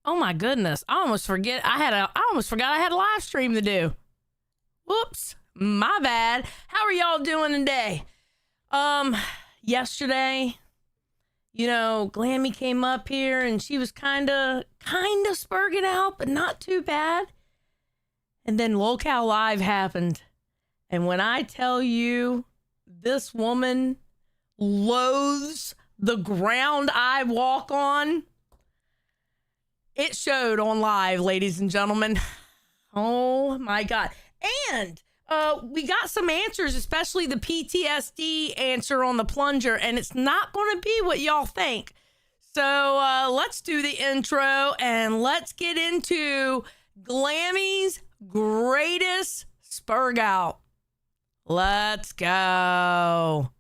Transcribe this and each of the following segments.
Oh my goodness. I almost forgot I had a live stream to do. Whoops. My bad. How are y'all doing today? Yesterday, Glammy came up here and she was kind of spurging out, but not too bad. And then Locale Live happened. And when I tell you this woman loathes the ground I walk on, it showed on live, ladies and gentlemen. Oh my God. And we got some answers, especially the PTSD answer on the plunger, and it's not going to be what y'all think. So let's do the intro and let's get into Glamy'S greatest spurg out. Let's go.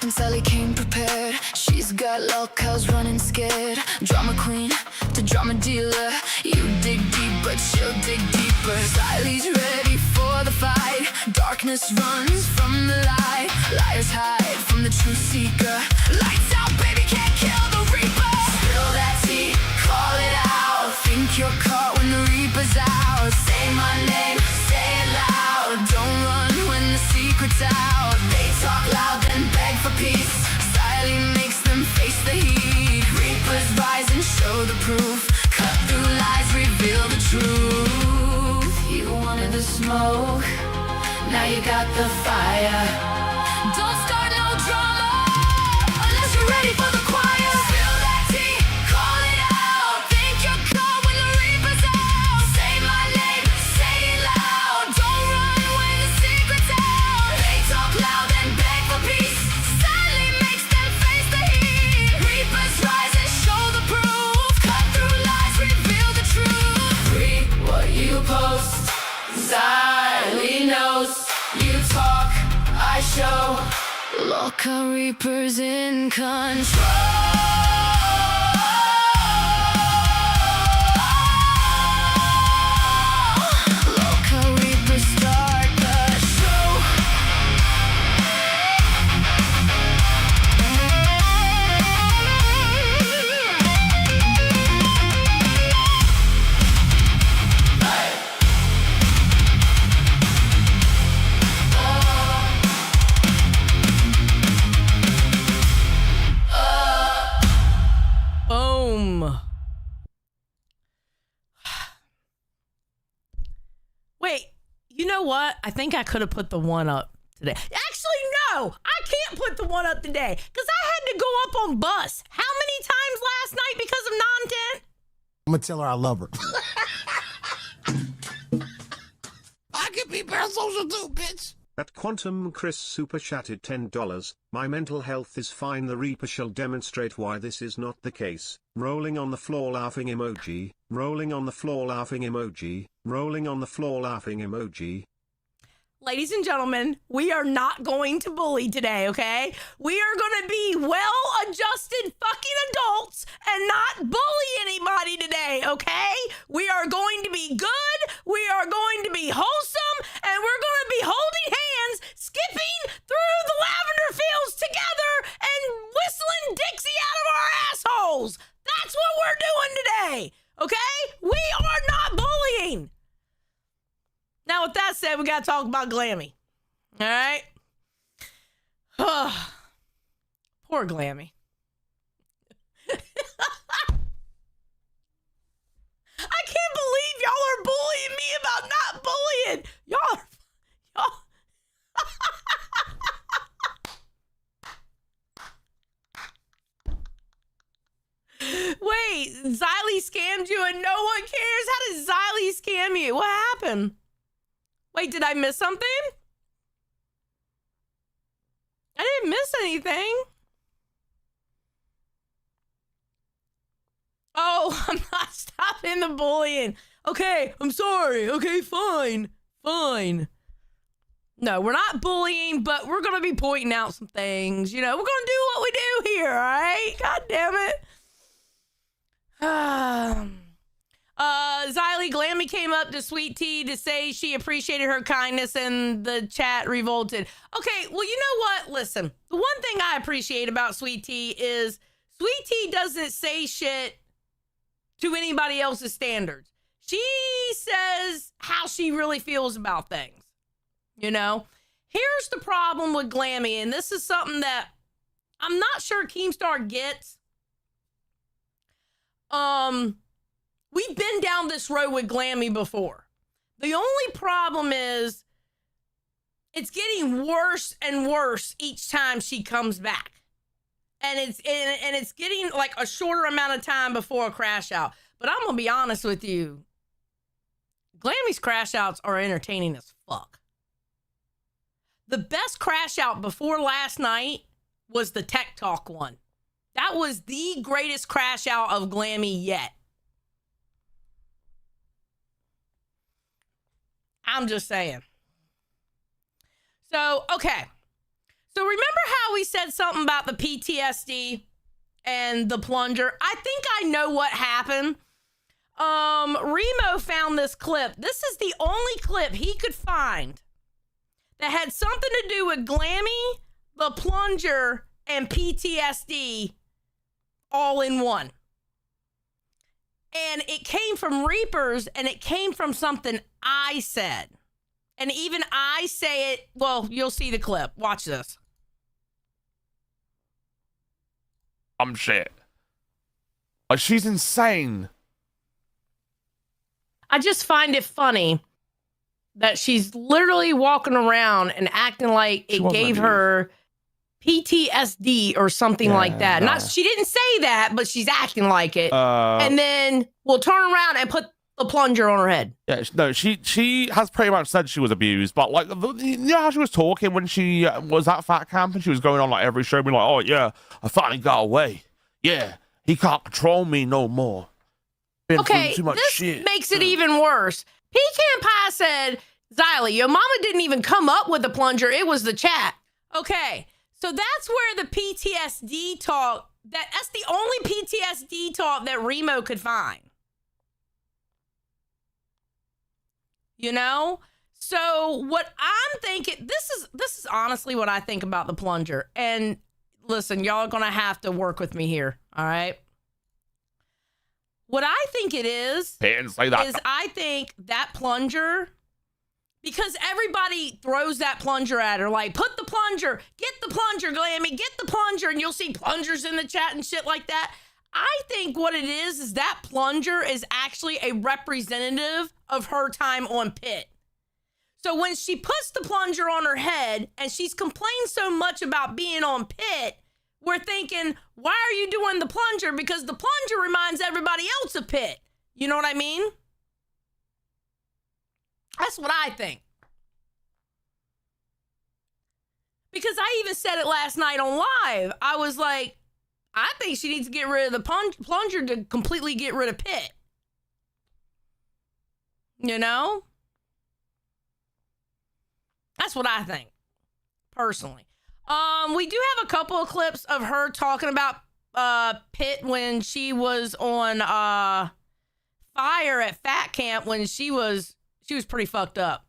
Sally came prepared. She's got locals running scared. Drama queen to drama dealer. You dig deep, but she'll dig deeper. Sally's ready for the fight. Darkness runs from the light. Liars hide from the truth seeker. Lights out, baby, can't kill the reaper. Spill that tea, call it out. Think you're caught when the reaper's out. Say my name, say it loud. Don't run when the secret's out. They talk loud, then beg for peace. Sally makes them face the heat. Reapers rise and show the proof. Cut through lies, reveal the truth. You wanted the smoke, now you got the fire. Don't start no drama unless you're ready for the choir. Spill that tea, call it out. Think you're caught when the reaper's out. Say my name, say it loud. Don't run when the secret's out. They talk loud and beg for peace. Sally makes them face the heat. Reapers rise and show the proof. Cut through lies, reveal the truth. Read what you post. Sally knows. You talk, I show. Local reapers in control. Local reapers start the show. Boom. Wait, you know what? I think I could have put the one up today. Actually, no, I can't put the one up today because I had to go up on bus. How many times last night because of non-tent? I'm gonna tell her I love her. I can be parasocial too, bitch. At Quantum Chris super chatted $10. My mental health is fine. The Reaper shall demonstrate why this is not the case. Rolling on the floor laughing emoji. Rolling on the floor laughing emoji. Rolling on the floor laughing emoji. Ladies and gentlemen, we are not going to bully today, okay? We are going to be well-adjusted fucking adults and not bully anybody today, okay? We are going to be good, we are going to be wholesome, and we're going to be holding hands, skipping through the lavender fields together and whistling Dixie out of our assholes. That's what we're doing today, okay? We are not bullying. Now, with that said, we got to talk about Glammy. All right? Poor Glammy. I can't believe y'all are bullying me about not bullying. Y'all. Wait, Xylee scammed you and no one cares? How did Xylee scam you? What happened? Wait, did I miss something? I didn't miss anything. Oh, I'm not stopping the bullying. Okay, I'm sorry. Okay, fine. No, we're not bullying, but we're going to be pointing out some things. You know, we're going to do what we do here, all right? God damn it. Xylee Glammy came up to Sweet Tea to say she appreciated her kindness and the chat revolted. Okay, well, you know what? Listen, the one thing I appreciate about Sweet Tea is Sweet Tea doesn't say shit to anybody else's standards. She says how she really feels about things. You know, here's the problem with Glammy, and this is something that I'm not sure Keemstar gets. We've been down this road with Glammy before. The only problem is it's getting worse and worse each time she comes back. And it's getting like a shorter amount of time before a crash out. But I'm going to be honest with you. Glammy's crash outs are entertaining as fuck. The best crash out before last night was the Tech Talk one. That was the greatest crash out of Glammy yet. I'm just saying. So, okay. So remember how we said something about the PTSD and the plunger? I think I know what happened. Remo found this clip. This is the only clip he could find that had something to do with Glammy, the plunger, and PTSD all in one. And it came from Reapers, and it came from something I said. And even I say it, well, you'll see the clip. Watch this. Shit. Like, she's insane. I just find it funny that she's literally walking around and acting like it gave her PTSD or something like that. No. Not, she didn't say that, but she's acting like it. And then we'll turn around and put the plunger on her head. Yeah, no, she has pretty much said she was abused, but like, you know how she was talking when she was at Fat Camp and she was going on like every show being like, oh yeah, I finally got away. Yeah, he can't control me no more. Been Okay, too much this shit. makes it even worse. Pecan Pie said, Xylee, your mama didn't even come up with the plunger. It was the chat. Okay, so that's where the PTSD talk, that's the only PTSD talk that Remo could find. You know? So what I'm thinking, this is honestly what I think about the plunger. And listen, y'all are going to have to work with me here, all right? What I think it is I think that plunger, because everybody throws that plunger at her, like, put the plunger, get the plunger, Glammy, get the plunger, and you'll see plungers in the chat and shit like that. I think what it is that plunger is actually a representative of her time on Pit. So when she puts the plunger on her head and she's complained so much about being on Pit, we're thinking, why are you doing the plunger? Because the plunger reminds everybody else of Pit. You know what I mean? That's what I think. Because I even said it last night on live. I was like, I think she needs to get rid of the plunger to completely get rid of Pit. You know? That's what I think, personally. We do have a couple of clips of her talking about Pit when she was on fire at Fat Camp when she was pretty fucked up.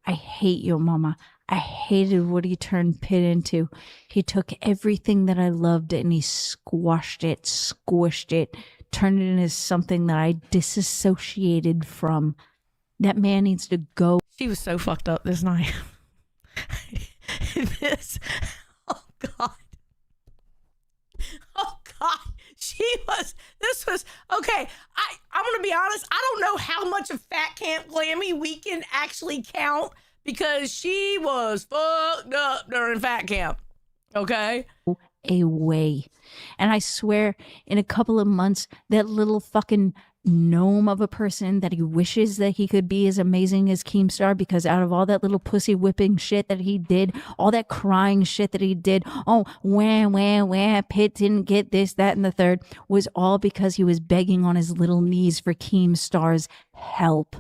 I hate your mama. I hated what he turned Pit into. He took everything that I loved and he squashed it, squished it, turned it into something that I disassociated from. That man needs to go. She was so fucked up this night. Oh God. Oh God. This was, okay, I'm going to be honest, I don't know how much of Fat Camp Glammy we can actually count because she was fucked up during Fat Camp, okay? Away. And I swear, in a couple of months, that little fucking gnome of a person that he wishes that he could be as amazing as Keemstar, because out of all that little pussy whipping shit that he did, all that crying shit that he did, oh, wah, Pitt didn't get this, that, and the third, was all because he was begging on his little knees for Keemstar's help.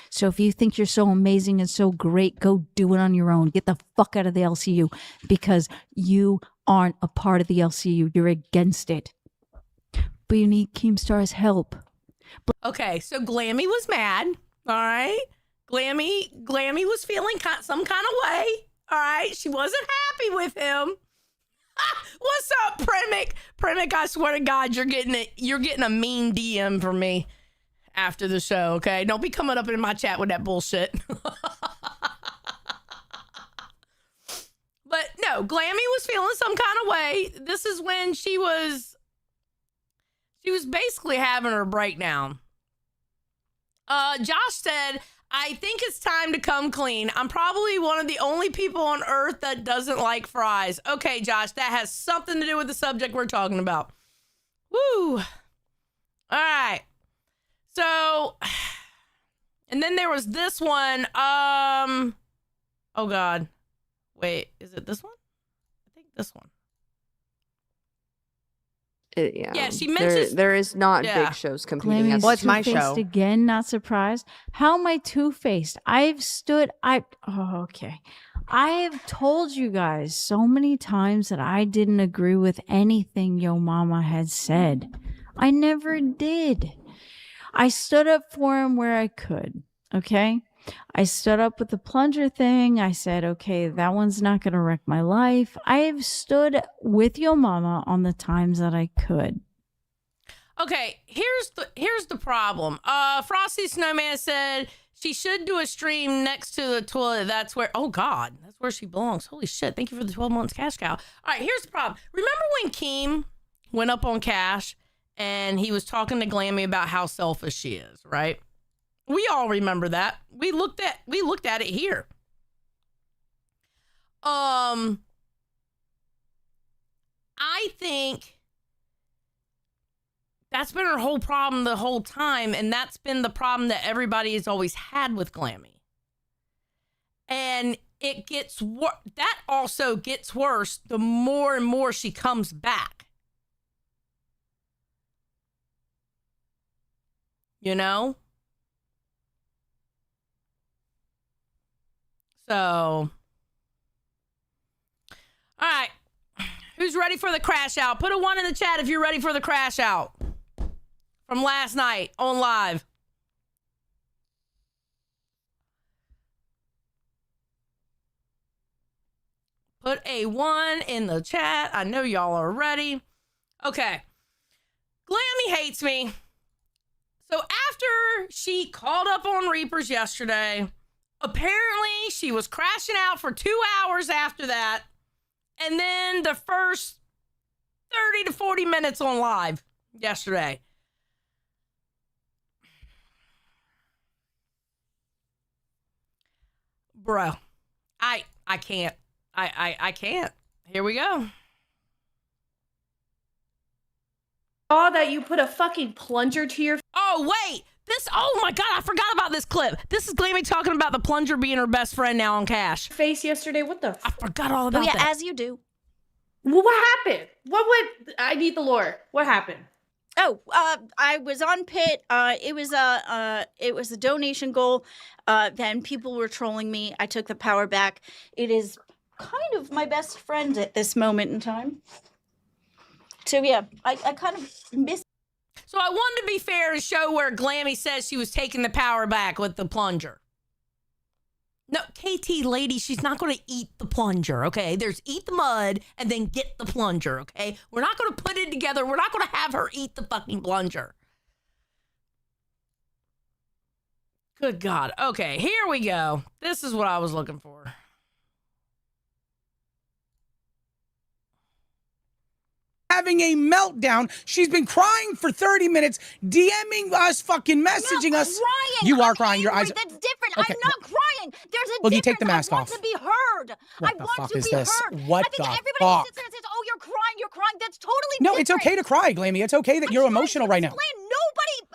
So if you think you're so amazing and so great, go do it on your own. Get the fuck out of the LCU, because you aren't a part of the LCU. You're against it. But you need Keemstar's help. Okay, so Glammy was mad. All right, Glammy was feeling some kind of way. All right, she wasn't happy with him. What's up, Primic? Primic, I swear to God, you're getting a mean DM from me after the show. Okay, don't be coming up in my chat with that bullshit. But no, Glammy was feeling some kind of way. This is when she was basically having her breakdown. Josh said, I think it's time to come clean. I'm probably one of the only people on earth that doesn't like fries. Okay, Josh, that has something to do with the subject we're talking about. Woo. All right. So, and then there was this one. Oh God. Wait, is it this one? I think this one. Yeah, she mentions there is not big shows competing. Glammy's Well, it's my two-faced show again. Not surprised. How am I two-faced? Okay. I have told you guys so many times that I didn't agree with anything Yo Mama had said. I never did. I stood up for him where I could. Okay. I stood up with the plunger thing. I said, okay, that one's not going to wreck my life. I've stood with Yo Mama on the times that I could. Okay, here's the problem. Frosty Snowman said she should do a stream next to the toilet. That's where, oh God, that's where she belongs. Holy shit, thank you for the 12 months cash cow. All right, here's the problem. Remember when Keem went up on Cash and he was talking to Glammy about how selfish she is, right? We all remember that. We looked at it here. I think that's been her whole problem the whole time, and that's been the problem that everybody has always had with Glammy. And it gets that also gets worse the more and more she comes back. You know? So, all right. Who's ready for the crash out? Put a 1 in the chat if you're ready for the crash out from last night on live. Put a 1 in the chat. I know y'all are ready. Okay. Glammy hates me. So after she called up on Reapers yesterday, apparently she was crashing out for 2 hours after that. And then the first 30 to 40 minutes on live yesterday. Bro, I can't. I can't. Here we go. Saw that you put a fucking plunger to your Oh, wait. Oh my God, I forgot about this clip. This is Glammy talking about the plunger being her best friend now on Cash. face yesterday. What the I forgot all about that. As you do. Well, what happened? I need the lore. What happened? Oh, I was on Pit. It was a donation goal. Then people were trolling me. I took the power back. It is kind of my best friend at this moment in time. So yeah, I kind of miss. So I wanted to be fair and show where Glammy says she was taking the power back with the plunger. No, KT lady, she's not going to eat the plunger, okay? There's eat the mud and then get the plunger, okay? We're not going to put it together. We're not going to have her eat the fucking plunger. Good God. Okay, here we go. This is what I was looking for. Having a meltdown. She's been crying for 30 minutes, DMing us, fucking messaging us. Crying. You are I'm crying. Your angry. eyes. That's different. Okay, I'm not crying. There's a Well, difference. you take the mask I want off. to be heard. What I the want fuck to is be this? heard. What I think the everybody fuck? sits there and says, "Oh, you're crying. You're crying." That's totally No, different. it's okay to cry, Glammy. It's okay that you're emotional right now. Nobody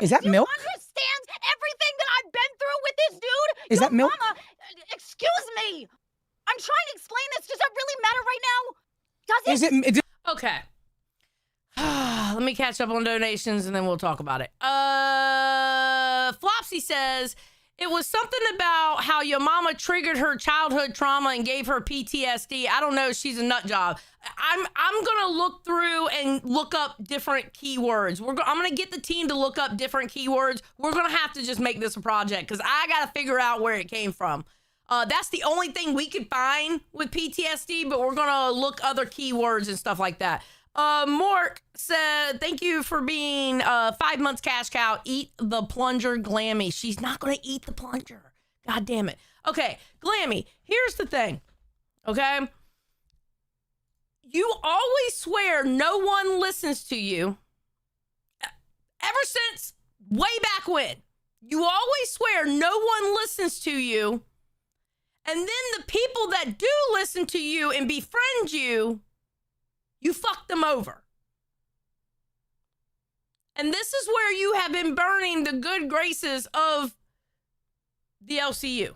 Is that Do milk? you understand everything that I've been through with this dude? Is Your that milk? Mama, excuse me. I'm trying to explain this. Does that really matter right now? Does it? Okay. Let me catch up on donations and then we'll talk about it. Flopsy says it was something about how your mama triggered her childhood trauma and gave her PTSD. I don't know. She's a nut job. I'm gonna look through and look up different keywords. I'm gonna get the team to look up different keywords. We're gonna have to just make this a project because I gotta figure out where it came from. That's the only thing we could find with PTSD, but we're gonna look other keywords and stuff like that. Mork said, thank you for being 5 months cash cow. Eat the plunger, Glammy. She's not going to eat the plunger. God damn it. Okay, Glammy, here's the thing. Okay? You always swear no one listens to you. Ever since way back when. You always swear no one listens to you. And then the people that do listen to you and befriend you, you fucked them over. And this is where you have been burning the good graces of the LCU.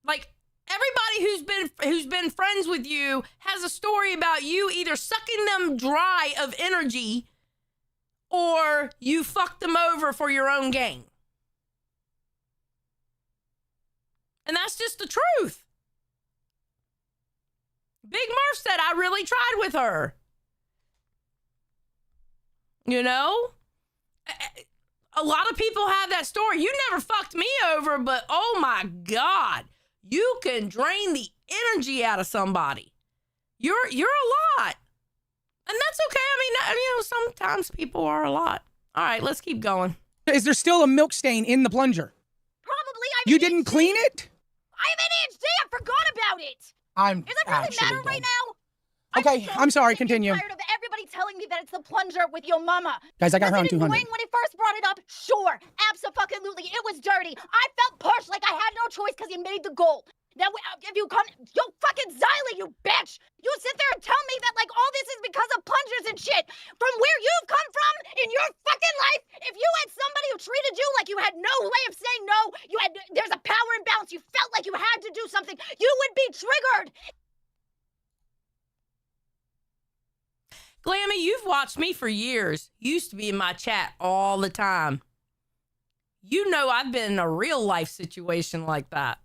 Like, everybody who's been friends with you has a story about you either sucking them dry of energy or you fucked them over for your own gain. And that's just the truth. Big Murph said, I really tried with her. You know? A lot of people have that story. You never fucked me over, but oh my God, you can drain the energy out of somebody. You're a lot. And that's okay. I mean, sometimes people are a lot. All right, let's keep going. Is there still a milk stain in the plunger? Probably. You didn't clean it? I have ADHD. I forgot about it. I'm Does it really actually matter right done. now? Okay, I'm sorry, continue. I'm tired of everybody telling me that it's the plunger with your mama. Guys, I got her on Was it 200. annoying when he first brought it up? Sure, absolutely. It was dirty. I felt pushed like I had no choice because he made the goal. Now, if you come, yo, fucking Xylee, you bitch! You sit there and tell me that, like, all this is because of plungers and shit. From where you've come from in your fucking life, if you had somebody who treated you like you had no way of saying no, there's a power imbalance, you felt like you had to do something, you would be triggered. Glammy, you've watched me for years. You used to be in my chat all the time. You know I've been in a real life situation like that.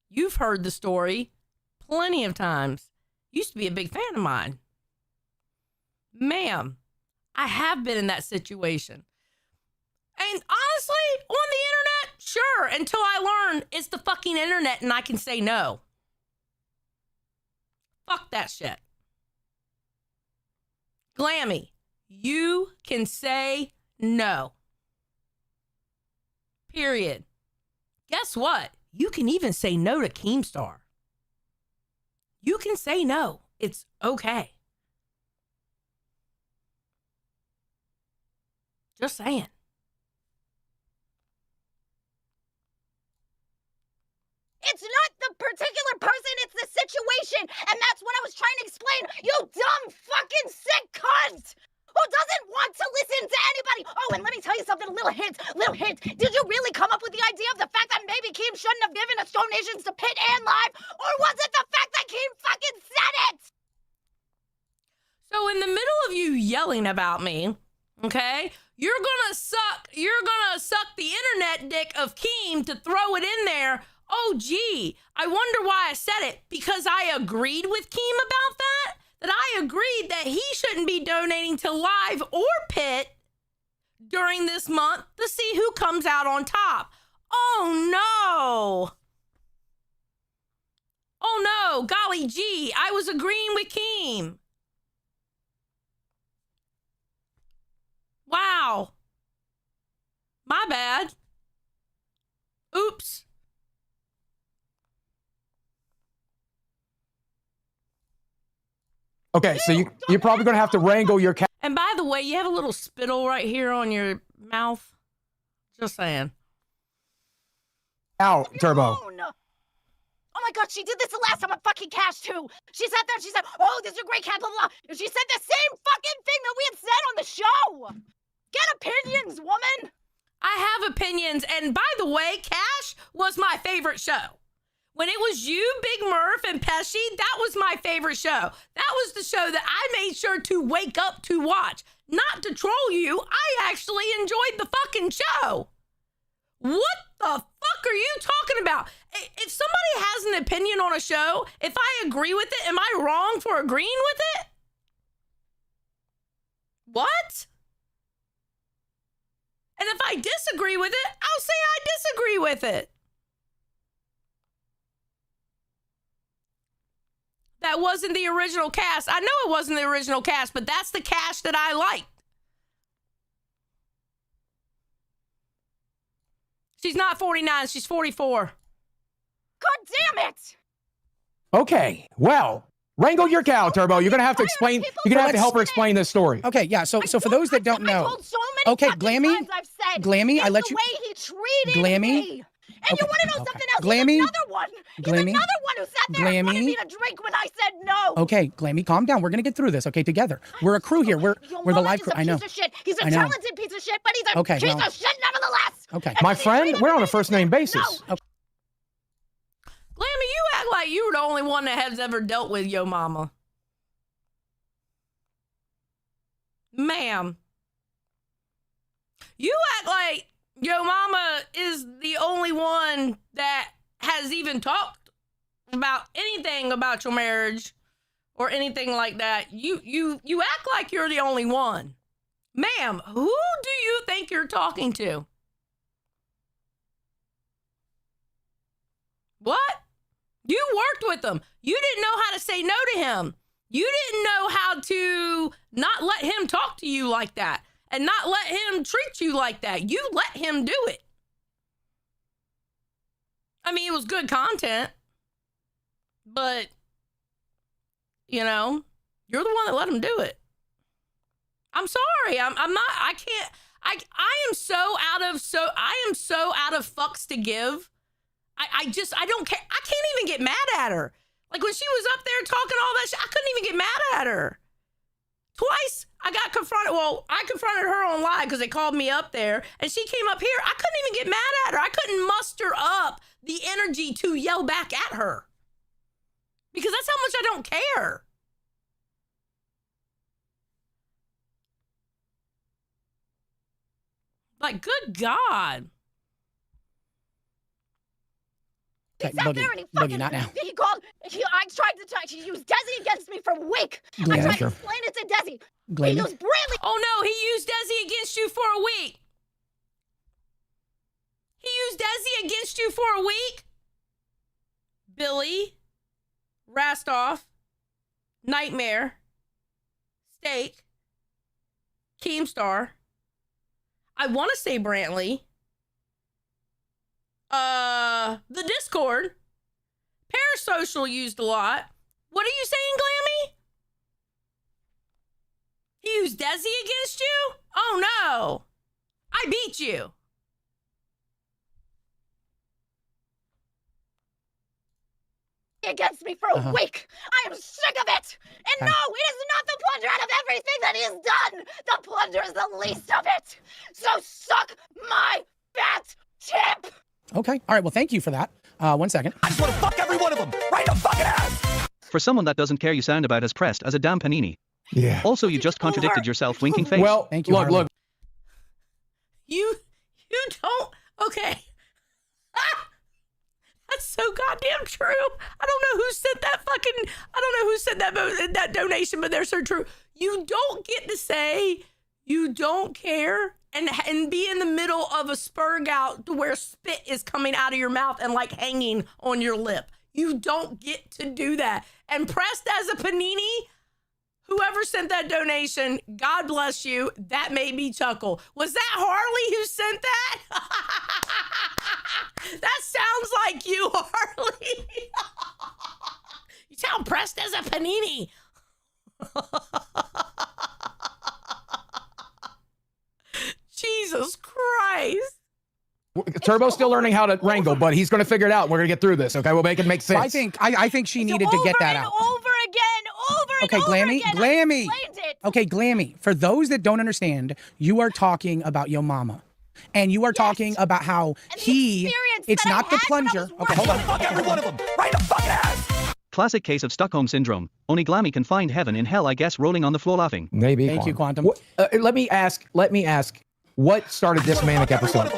You've heard the story plenty of times. Used to be a big fan of mine. Ma'am, I have been in that situation. And honestly, on the internet, sure, until I learn it's the fucking internet and I can say no. Fuck that shit. Glammy, you can say no. Period. Guess what? You can even say no to Keemstar. You can say no. It's okay. Just saying. It's not the particular person, it's the situation. And that's what I was trying to explain. You dumb fucking sick cunt! Who doesn't want to listen to anybody? Oh, and let me tell you something, a little hint. Did you really come up with the idea of the fact that maybe Keem shouldn't have given us donations to Pit and Live? Or was it the fact that Keem fucking said it? So in the middle of you yelling about me, okay, you're gonna suck the internet dick of Keem to throw it in there. Oh, gee, I wonder why I said it. Because I agreed with Keem about that? That I agreed that he shouldn't be donating to Live or Pit during this month to see who comes out on top. Oh, no. Oh, no. Golly gee, I was agreeing with Keem. Wow. My bad. Oops. Okay, so you're probably gonna have to wrangle your cat. And by the way, you have a little spittle right here on your mouth. Just saying. Out, Turbo. Oh my God, she did this the last time on fucking Cash too. She sat there and she said, oh, this is a great cat, blah, blah, blah. And she said the same fucking thing that we had said on the show. Get opinions, woman. I have opinions. And by the way, Cash was my favorite show. When it was you, Big Murph, and Pesci, that was my favorite show. That was the show that I made sure to wake up to watch. Not to troll you, I actually enjoyed the fucking show. What the fuck are you talking about? If somebody has an opinion on a show, if I agree with it, am I wrong for agreeing with it? What? And if I disagree with it, I'll say I disagree with it. That wasn't the original cast. I know it wasn't the original cast, but that's the cast that I liked. She's not 49, she's 44. God damn it! Okay, well, wrangle your cow, Turbo. You're gonna have to explain. You're gonna have to help her explain this story. Okay, yeah. So for those that don't know, I told so many okay, fucking Glammy, times I've said, Glammy, I let the you. way he treated Glammy, me. And you want to know something else? Glammy, He's another one. He's Glammy, another one who sat there and wanted Glammy. me to drink when I said no. Okay, Glammy, calm down. We're gonna get through this, okay, together. We're a crew here. We're the live crew. I know. Piece of shit. He's a I know. talented piece of shit, but he's a Okay, piece well. of shit nevertheless. Okay. And My when he friend, treated we're me on a like first name this, basis. no. Glammy, you act like you were the only one that has ever dealt with Yo Mama. Ma'am. You act like Yo Mama is the only one that has even talked about anything about your marriage or anything like that. You act like you're the only one. Ma'am, who do you think you're talking to? What? You worked with him. You didn't know how to say no to him. You didn't know how to not let him talk to you like that and not let him treat you like that. You let him do it. I mean, it was good content, but, you know, you're the one that let him do it. I'm sorry. I'm not, I can't, I am so out of fucks to give. I don't care. I can't even get mad at her. Like when she was up there talking all that shit, I couldn't even get mad at her. Twice I got confronted. Well, I confronted her on live because they called me up there and she came up here. I couldn't even get mad at her. I couldn't muster up the energy to yell back at her because that's how much I don't care. Like, good God. He sat there and he fucking, not now. I tried to use Desi against me for a week. I tried to explain it to Desi. He used Brantley. Oh no, he used Desi against you for a week. He used Desi against you for a week. Billy, Rastoff, Nightmare, Steak, Keemstar. I want to say Brantley. The Discord. Parasocial used a lot. What are you saying, Glammy? He used Desi against you? Oh no. I beat you. Against me for a week. I am sick of it. And no, it is not the plunder out of everything that he has done. The plunder is the least of it. So suck my fat tip. Okay. All right. Well, thank you for that. 1 second. I just want to fuck every one of them right in the fucking ass. For someone that doesn't care, you sound about as pressed as a damn panini. Yeah. Also, you just contradicted yourself, winking face. Well, Thank you. look, Harley. look. You don't. Okay. That's so goddamn true. I don't know who sent that donation, but they're so true. You don't get to say you don't care and be in the middle of a spur gout to where spit is coming out of your mouth and like hanging on your lip. You don't get to do that. And pressed as a panini, whoever sent that donation, God bless you. That made me chuckle. Was that Harley who sent that? That sounds like you, Harley. You sound pressed as a panini. Jesus Christ. Turbo's still learning how to wrangle, but he's going to figure it out. We're going to get through this, okay? We'll make it make sense. I think she needed to get that out. Over again. Okay, Glammy, Okay, Glammy, for those that don't understand, you are talking about your mama. And you are talking about how it's not the plunger. Okay, hold on. Fuck every one of them. Right in the fucking ass. Classic case of Stockholm Syndrome. Only Glammy can find heaven in hell, I guess, rolling on the floor laughing. Maybe. Thank you, Quantum. Let me ask. What started this manic episode?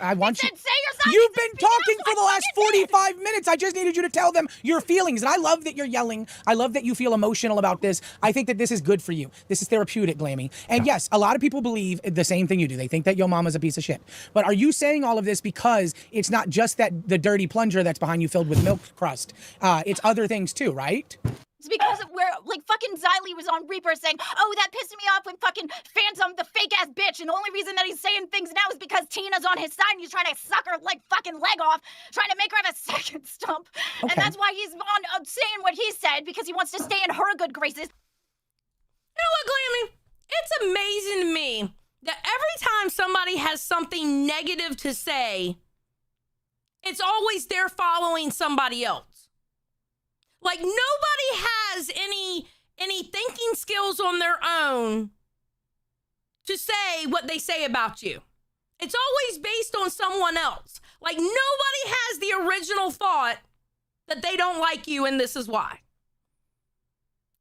I want you. Say your You've been talking for the last 45 minutes. I just needed you to tell them your feelings. And I love that you're yelling. I love that you feel emotional about this. I think that this is good for you. This is therapeutic, Glammy. And yes, a lot of people believe the same thing you do. They think that your mama's a piece of shit. But are you saying all of this because it's not just that the dirty plunger that's behind you filled with milk crust? It's other things too, right? It's because of where, like, fucking Xylee was on Reaper saying, oh, that pissed me off when fucking Phantom, the fake-ass bitch, and the only reason that he's saying things now is because Tina's on his side and he's trying to suck her, like, fucking leg off, trying to make her have a second stump. Okay. And that's why he's on saying what he said, because he wants to stay in her good graces. You know what, Glammy? It's amazing to me that every time somebody has something negative to say, it's always they're following somebody else. Like, nobody has any thinking skills on their own to say what they say about you. It's always based on someone else. Like, nobody has the original thought that they don't like you, and this is why.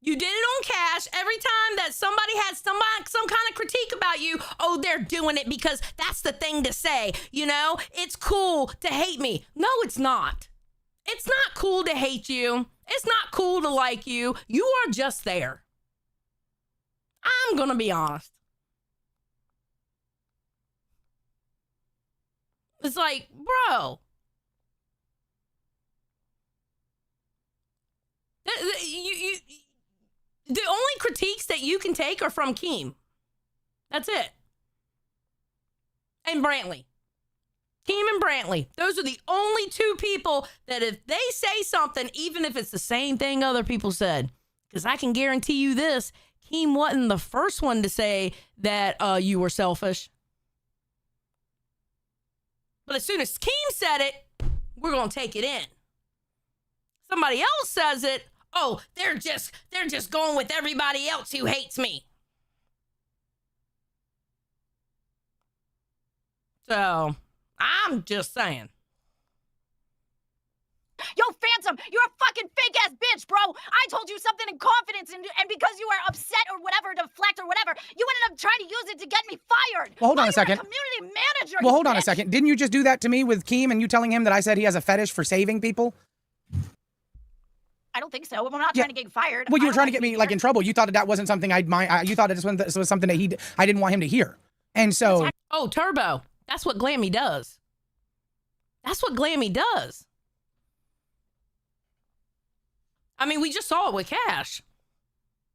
You did it on Cash. Every time that somebody had some kind of critique about you, oh, they're doing it because that's the thing to say. You know, it's cool to hate me. No, it's not. It's not cool to hate you. It's not cool to like you. You are just there. I'm going to be honest. It's like, bro. The only critiques that you can take are from Keem. That's it. And Brantley. Keem and Brantley. Those are the only two people that if they say something, even if it's the same thing other people said, because I can guarantee you this, Keem wasn't the first one to say that you were selfish. But as soon as Keem said it, we're going to take it in. Somebody else says it, oh, they're just going with everybody else who hates me. So, I'm just saying. Yo, Phantom, you're a fucking fake-ass bitch, bro. I told you something in confidence, and because you were upset or whatever, deflect or whatever, you ended up trying to use it to get me fired. Well, hold on a second. Community manager. Well, hold on a second. Didn't you just do that to me with Keem and you telling him that I said he has a fetish for saving people? I don't think so. We're not trying to get fired. Well, you were trying to get me like in trouble. You thought that wasn't something I'd mind. You thought this was something that I didn't want him to hear. And so. Oh, Turbo. That's what Glammy does. That's what Glammy does. I mean, we just saw it with Cash.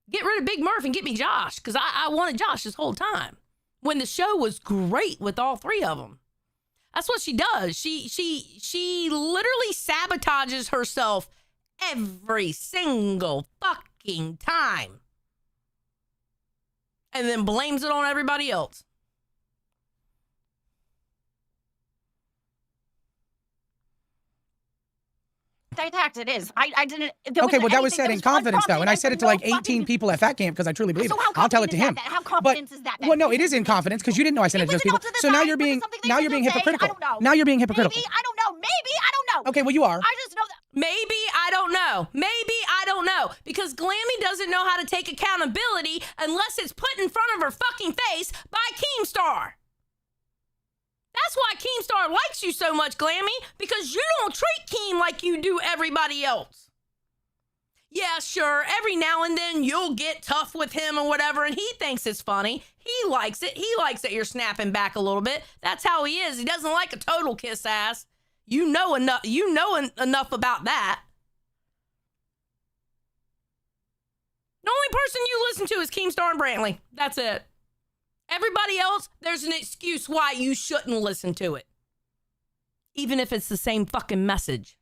Get rid of Big Murph and get me Josh, because I wanted Josh this whole time. When the show was great with all three of them. That's what she does. She literally sabotages herself every single fucking time. And then blames it on everybody else. Attacked it is. I didn't. Okay, well, that was said in confidence, though. And I said it to like 18 people at Fat Camp because I truly believe it. I'll tell it to him. How confident is that? Well, no, it is in confidence because you didn't know I sent it to those people. So now you're being hypocritical. Now you're being hypocritical. Maybe, I don't know. Maybe, I don't know. Okay, well, you are. I just know that. Maybe, I don't know. Maybe, I don't know. Because Glammy doesn't know how to take accountability unless it's put in front of her fucking face by Keemstar. That's why Keemstar likes you so much, Glammy, because you don't treat Keem like you do everybody else. Yeah, sure, every now and then you'll get tough with him or whatever, and he thinks it's funny. He likes it. He likes that you're snapping back a little bit. That's how he is. He doesn't like a total kiss ass. You know enough. You know enough about that. The only person you listen to is Keemstar and Brantley. That's it. Everybody else, there's an excuse why you shouldn't listen to it. Even if it's the same fucking message.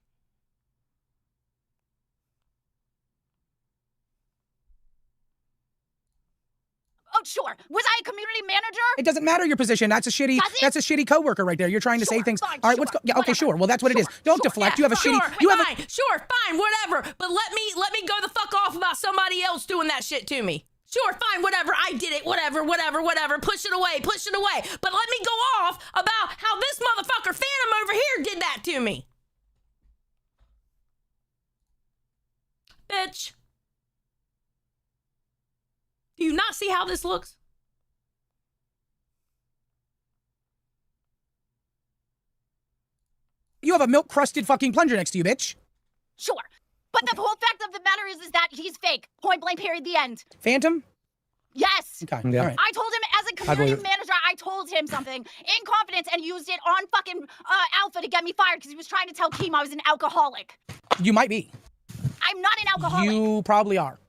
Oh, out, sure. Was I a community manager? It doesn't matter your position. That's a shitty coworker right there. You're trying to say things. Fine, All right, what's yeah, okay, sure. Well, that's what it is. Don't deflect. You have a shitty. Sure, fine, whatever. But let me go the fuck off about somebody else doing that shit to me. Sure, fine, whatever. I did it. Whatever. Push it away. But let me go off about how this motherfucker Phantom over here did that to me. Bitch. Do you not see how this looks? You have a milk-crusted fucking plunger next to you, bitch. Sure. But the whole fact of the matter is that he's fake. Point blank, period, the end. Phantom? Yes. Okay, yeah. All right. I told him as a community manager, I told him something in confidence and used it on fucking Alpha to get me fired because he was trying to tell Keem I was an alcoholic. You might be. I'm not an alcoholic. You probably are.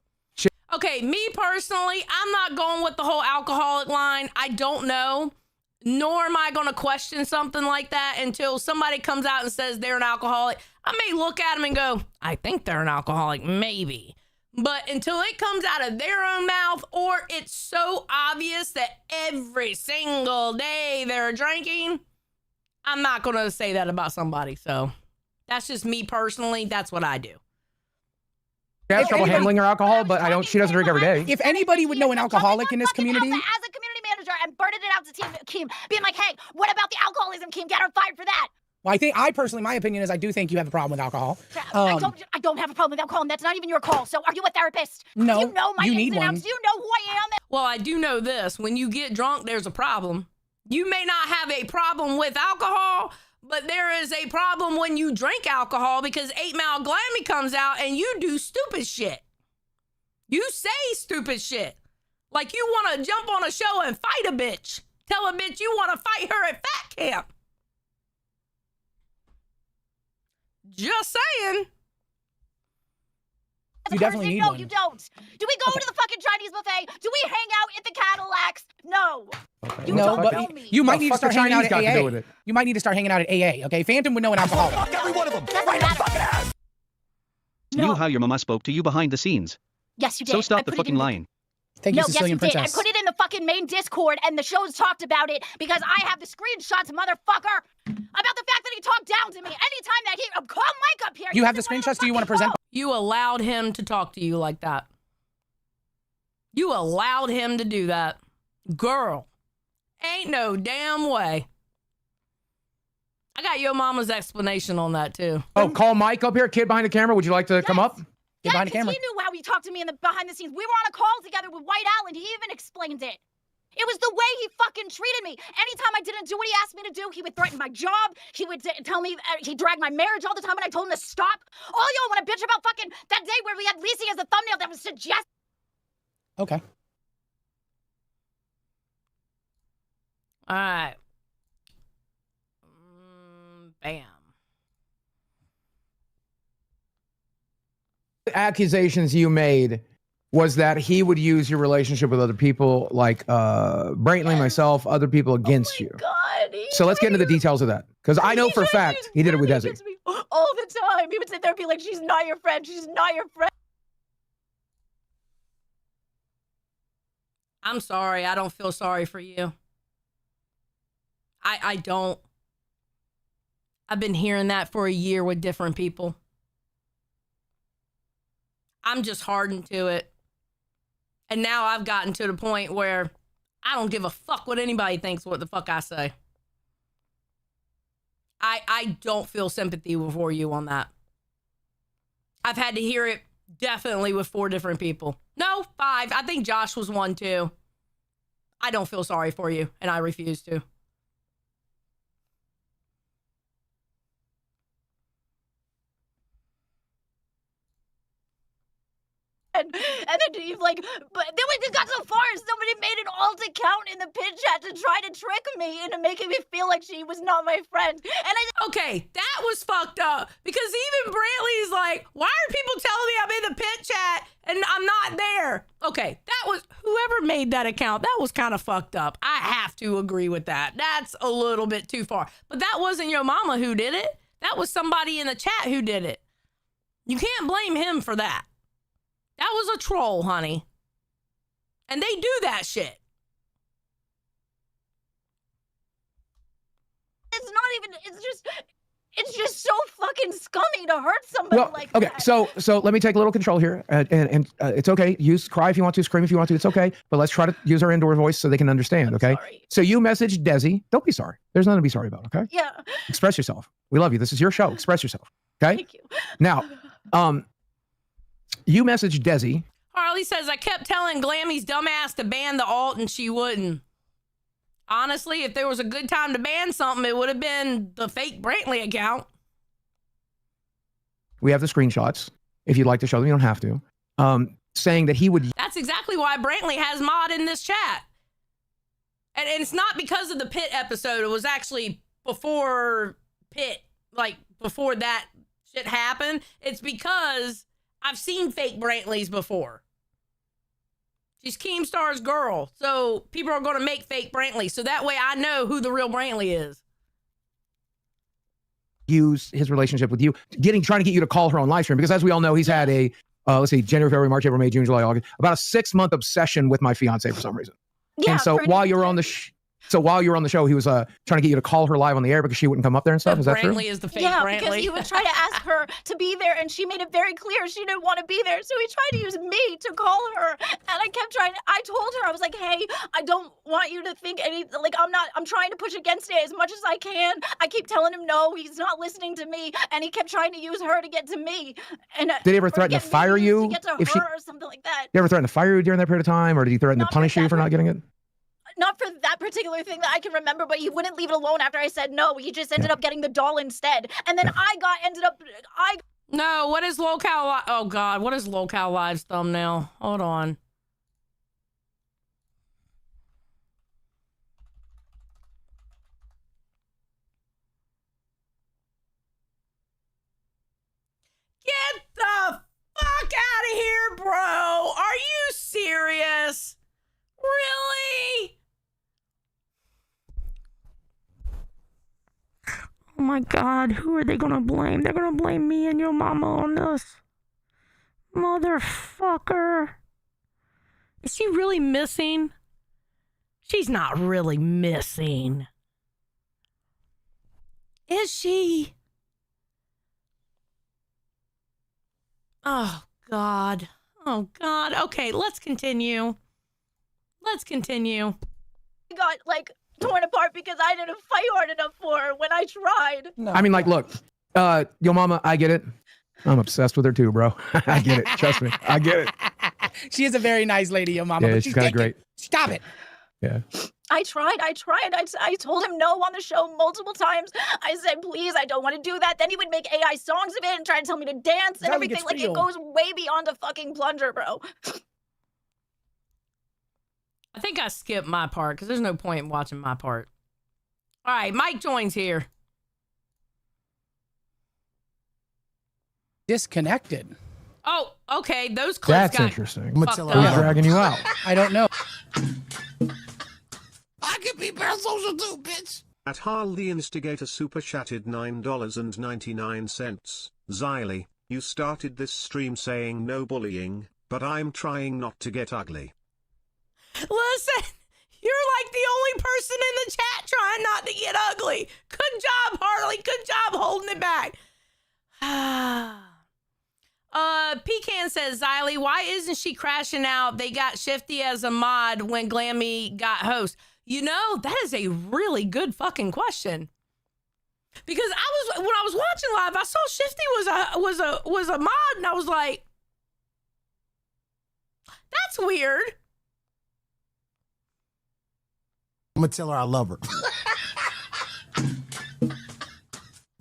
Okay, me personally, I'm not going with the whole alcoholic line. I don't know, nor am I going to question something like that until somebody comes out and says they're an alcoholic. I may look at them and go, I think they're an alcoholic, maybe. But until it comes out of their own mouth or it's so obvious that every single day they're drinking, I'm not going to say that about somebody. So that's just me personally. That's what I do. She has trouble handling her alcohol, but she doesn't drink every day. If anybody would know an alcoholic in this community. As a community manager and blurted it out to Keem, being like, hey, what about the alcoholism, Keem? Get her fired for that. Well, my opinion is I do think you have a problem with alcohol. I don't have a problem with alcohol, and that's not even your call. So are you a therapist? No, do you know my ins and outs? Do you know who I am? Well, I do know this. When you get drunk, there's a problem. You may not have a problem with alcohol, but there is a problem when you drink alcohol because 8 Mile Glammy comes out and you do stupid shit. You say stupid shit. Like you want to jump on a show and fight a bitch. Tell a bitch you want to fight her at fat camp. Just saying. You definitely need one. No, you don't. Do we go to the fucking Chinese buffet? Do we hang out at the Cadillacs? No. Okay. You no, don't but know me. you might need to start hanging out at Chinese got to do with AA. it? You might need to start hanging out at AA, okay? Phantom would know an alcoholic. Fuck every one of them. Right in the fucking ass. Knew how your mama spoke to you behind the scenes. Yes, you did. So stop the fucking lying. Thank you, No, yes, Sicilian you did. Princess. I put it in the fucking main Discord, and the show's talked about it because I have the screenshots, motherfucker, about the fact that he talked down to me. Anytime that he call Mike up here. You have the screenshots? Do you want to present? You allowed him to talk to you like that. You allowed him to do that. Girl, ain't no damn way. I got your mama's explanation on that, too. Oh, call Mike up here, kid behind the camera. Would you like to come up? Yeah, behind the camera. He knew how he talked to me in the behind the scenes. We were on a call together with White Allen. He even explained it. It was the way he fucking treated me. Anytime I didn't do what he asked me to do, he would threaten my job. He would tell me he dragged my marriage all the time, and I told him to stop. All y'all want to bitch about fucking that day where we had Lacey as a thumbnail that was suggested. Okay. All right. Bam. The accusations you made was that he would use your relationship with other people, like Brantley, myself, other people against you. God. So let's get into the details of that, because I know for a fact he did it with Desi. All the time. He would sit there and be like, she's not your friend. She's not your friend. I'm sorry. I don't feel sorry for you. I don't. I've been hearing that for a year with different people. I'm just hardened to it. And now I've gotten to the point where I don't give a fuck what anybody thinks what the fuck I say. I don't feel sympathy for you on that. I've had to hear it definitely with 4 different people. No, 5. I think Josh was one too. I don't feel sorry for you, and I refuse to. And then he like, but then we just got so far, somebody made an alt account in the pit chat to try to trick me into making me feel like she was not my friend. And okay, that was fucked up because even Brantley's like, why are people telling me I'm in the pit chat and I'm not there? Okay, that was whoever made that account. That was kind of fucked up. I have to agree with that. That's a little bit too far. But that wasn't your mama who did it. That was somebody in the chat who did it. You can't blame him for that. That was a troll, honey. And they do that shit. It's just so fucking scummy to hurt somebody like okay, that. so let me take a little control here, and it's okay. Cry if you want to, scream if you want to. It's okay, but let's try to use our indoor voice so they can understand. Okay. Sorry. So you messaged Desi. Don't be sorry. There's nothing to be sorry about. Okay. Yeah. Express yourself. We love you. This is your show. Express yourself. Okay. Thank you. Now, you messaged Desi. Harley says, I kept telling Glamy'S dumbass to ban the alt and she wouldn't. Honestly, if there was a good time to ban something, it would have been the fake Brantley account. We have the screenshots. If you'd like to show them, you don't have to. Saying that he would. That's exactly why Brantley has mod in this chat. And it's not because of the Pit episode. It was actually before Pit, like before that shit happened. It's because I've seen fake Brantleys before. She's Keemstar's girl. So people are going to make fake Brantley. So that way I know who the real Brantley is. Use his relationship with you, trying to get you to call her on live stream, because as we all know, he's had a, let's see, January, February, March, April, May, June, July, August, about a 6-month obsession with my fiance for some reason. Yeah, and so while you were on the show, he was trying to get you to call her live on the air because she wouldn't come up there and stuff. Is that true? Brantley is the fake Brantley. Brantley. Because he was trying to ask her to be there, and she made it very clear she didn't want to be there. So he tried to use me to call her, and I kept trying. I told her, I was like, "Hey, I don't want you to think anything. Like, I'm trying to push against it as much as I can. I keep telling him no. He's not listening to me, and he kept trying to use her to get to me. And did he ever threaten to fire you? To get to her or something like that. Did he ever threaten to fire you during that period of time, or did he threaten to punish you for not getting it? Not for that particular thing that I can remember, but he wouldn't leave it alone after I said no. He just ended up getting the doll instead. And then No, what is Locale? Oh, God. What is Locale Live's thumbnail? Hold on. Get the fuck out of here, bro. Are you serious? Really? Oh my God, who are they gonna blame? They're gonna blame me and your mama on this. Motherfucker. Is she really missing? She's not really missing. Is she? Oh, God. Oh, God. Okay, let's continue. Let's continue. I got, torn apart because I didn't fight hard enough for her when I tried. No. I mean, look, yo mama, I get it. I'm obsessed with her too, bro. I get it. Trust me. I get it. She is a very nice lady, your mama. Yeah, but she's kind of great. Stop it. Yeah. I tried. I told him no on the show multiple times. I said, please, I don't want to do that. Then he would make AI songs of it and try to tell me to dance and everything. Like, it goes way beyond a fucking plunger, bro. I think I skipped my part because there's no point in watching my part. All right, Mike joins here. Disconnected. Oh, okay. Those clips That's got interesting. Who's dragging you out? I don't know. I can be parasocial too, bitch. At Harl the Instigator super chatted $9.99. Xylee, you started this stream saying no bullying, but I'm trying not to get ugly. Listen, you're like the only person in the chat trying not to get ugly. Good job, Harley. Good job holding it back. Pecan says, Xylee, why isn't she crashing out? They got Shifty as a mod when Glammy got host. You know, that is a really good fucking question. Because when I was watching live, I saw Shifty was a mod, and I was like, that's weird. I'm gonna tell her I love her.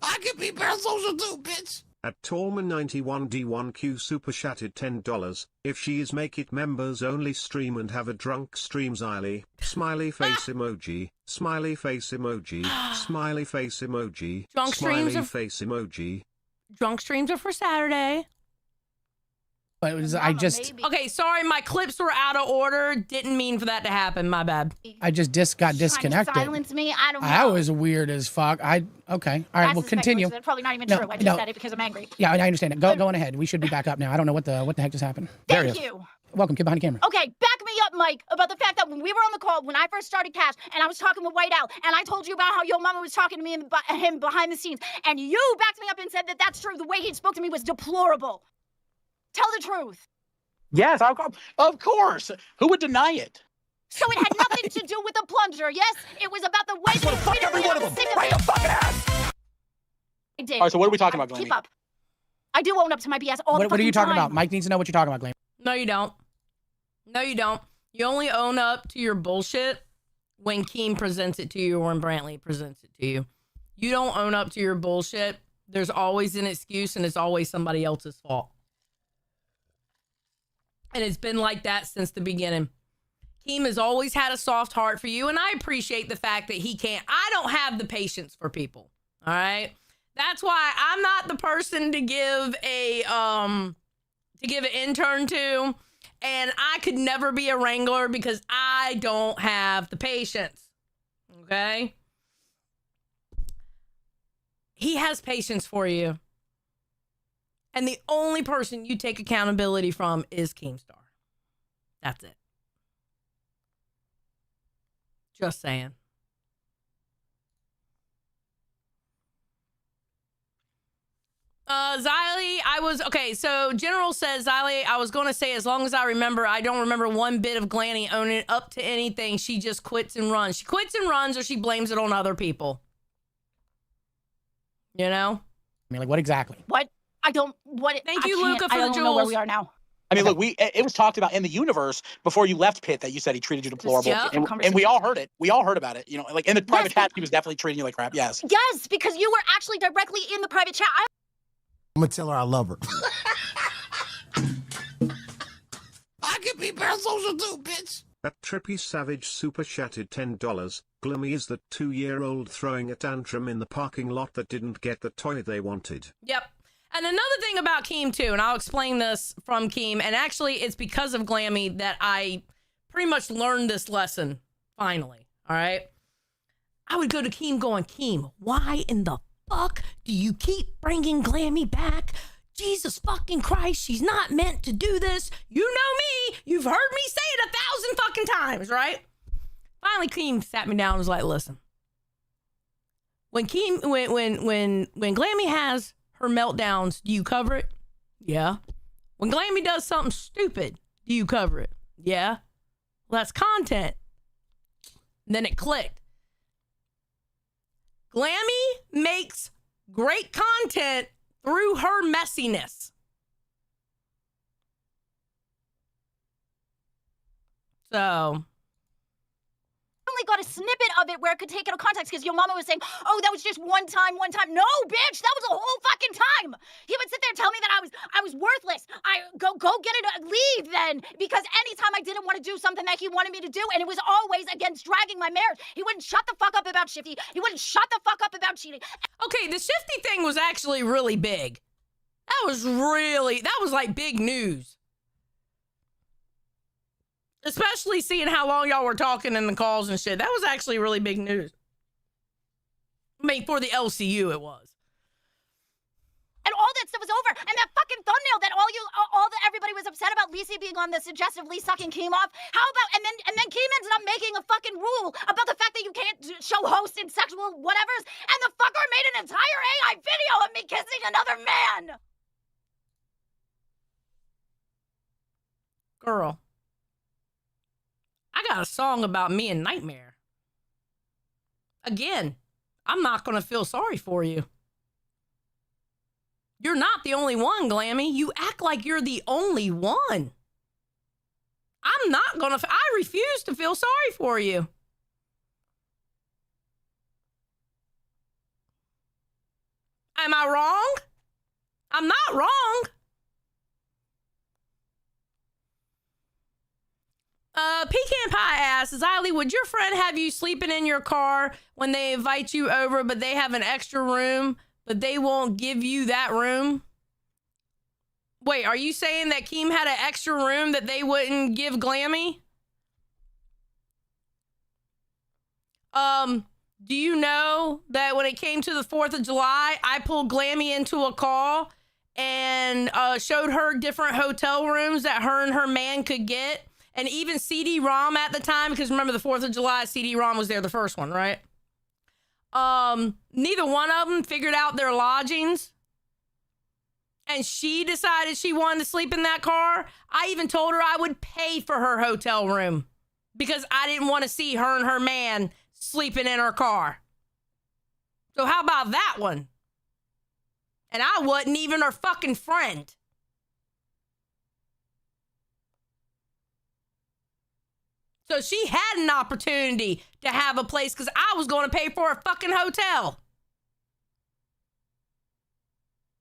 I can be parasocial too, bitch. At Torman91D1Q super chatted $10. If she is make it members only stream and have a drunk stream. Xylee, smiley face emoji, smiley face emoji, smiley face emoji, Drunk smiley streams face emoji. Drunk streams are for Saturday. But it was, Okay, sorry, my clips were out of order. Didn't mean for that to happen. My bad. I just got disconnected. Silence me. I don't know. That was weird as fuck. Okay. All right, we'll continue. It's probably not even true. I just said it because I'm angry. Yeah, I understand it. Go on ahead. We should be back up now. I don't know what the heck just happened. Thank you. Welcome, kid behind the camera. Okay, back me me up, Mike, about the fact that when we were on the call, when I first started Cash, and I was talking with White Al, and I told you about how your mama was talking to me and him behind the scenes, and you backed me up and said that that's true. The way he spoke to me was deplorable. Tell the truth. Yes, of course. Who would deny it? So it had nothing to do with the plunger, yes? It was about the way that he treated me. One of them. Right up fucking ass. I did. All right, so what are we talking about, Glammy? Keep up. I do own up to my BS all the fucking What are you talking time. about? Mike needs to know what you're talking about, Glammy. No, you don't. No, you don't. You only own up to your bullshit when Keem presents it to you or when Brantley presents it to you. You don't own up to your bullshit. There's always an excuse and it's always somebody else's fault. And it's been like that since the beginning. Keem has always had a soft heart for you, and I appreciate the fact that he can't. I don't have the patience for people. All right? That's why I'm not the person to give an intern to, and I could never be a wrangler because I don't have the patience. Okay? He has patience for you. And the only person you take accountability from is Keemstar. That's it. Just saying. Xylee, so General says, Xylee, I was going to say, as long as I remember, I don't remember one bit of Glanny owning up to anything. She just quits and runs. She quits and runs or she blames it on other people. You know? I mean, like, what exactly? What? Thank you, Luca, for I the don't know where jewels. we are now. I mean, look, it was talked about in the universe before you left Pitt that you said he treated you deplorable. Yeah, and we all heard it. We all heard about it. You know, like in the private chat, he was definitely treating you like crap. Yes. Yes, because you were actually directly in the private chat. I'm gonna tell her I love her. I can be parasocial too, bitch. That Trippy Savage super chatted $10. Glammy is that 2-year-old throwing a tantrum in the parking lot that didn't get the toy they wanted. Yep. And another thing about Keem, too, and I'll explain this from Keem, and actually it's because of Glammy that I pretty much learned this lesson, finally, all right? I would go to Keem going, Keem, why in the fuck do you keep bringing Glammy back? Jesus fucking Christ, she's not meant to do this. You know me. You've heard me say it 1,000 fucking times, right? Finally, Keem sat me down and was like, listen, when Glammy has her meltdowns, do you cover it? Yeah. When Glammy does something stupid, do you cover it? Yeah. Well, that's content. And then it clicked. Glammy makes great content through her messiness. So only got a snippet of it where it could take it out of context because your mama was saying, oh, that was just one time. No, bitch, that was a whole fucking time. He would sit there and tell me that I was worthless. I go get it, leave then, because anytime I didn't want to do something that he wanted me to do, and it was always against dragging my marriage. He wouldn't shut the fuck up about Shifty. He wouldn't shut the fuck up about cheating. Okay, the Shifty thing was actually really big. That was like big news. Especially seeing how long y'all were talking in the calls and shit. That was actually really big news. I mean, for the LCU, it was. And all that stuff was over. And that fucking thumbnail that everybody was upset about Lisa being on the suggestively sucking Keem off. How about, and then Keem ended up making a fucking rule about the fact that you can't show hosts in sexual whatevers. And the fucker made an entire AI video of me kissing another man. Girl. I got a song about me and Nightmare. Again, I'm not going to feel sorry for you. You're not the only one, Glammy. You act like you're the only one. I refuse to feel sorry for you. Am I wrong? I'm not wrong. Pecan Pie asks, Xylee, would your friend have you sleeping in your car when they invite you over, but they have an extra room, but they won't give you that room? Wait, are you saying that Keem had an extra room that they wouldn't give Glammy? Do you know that when it came to the 4th of July, I pulled Glammy into a call and showed her different hotel rooms that her and her man could get? and even CD-ROM at the time, because remember the 4th of July, CD-ROM was there, the first one, right? Neither one of them figured out their lodgings. And she decided she wanted to sleep in that car. I even told her I would pay for her hotel room because I didn't want to see her and her man sleeping in her car. So how about that one? And I wasn't even her fucking friend. So she had an opportunity to have a place because I was going to pay for a fucking hotel.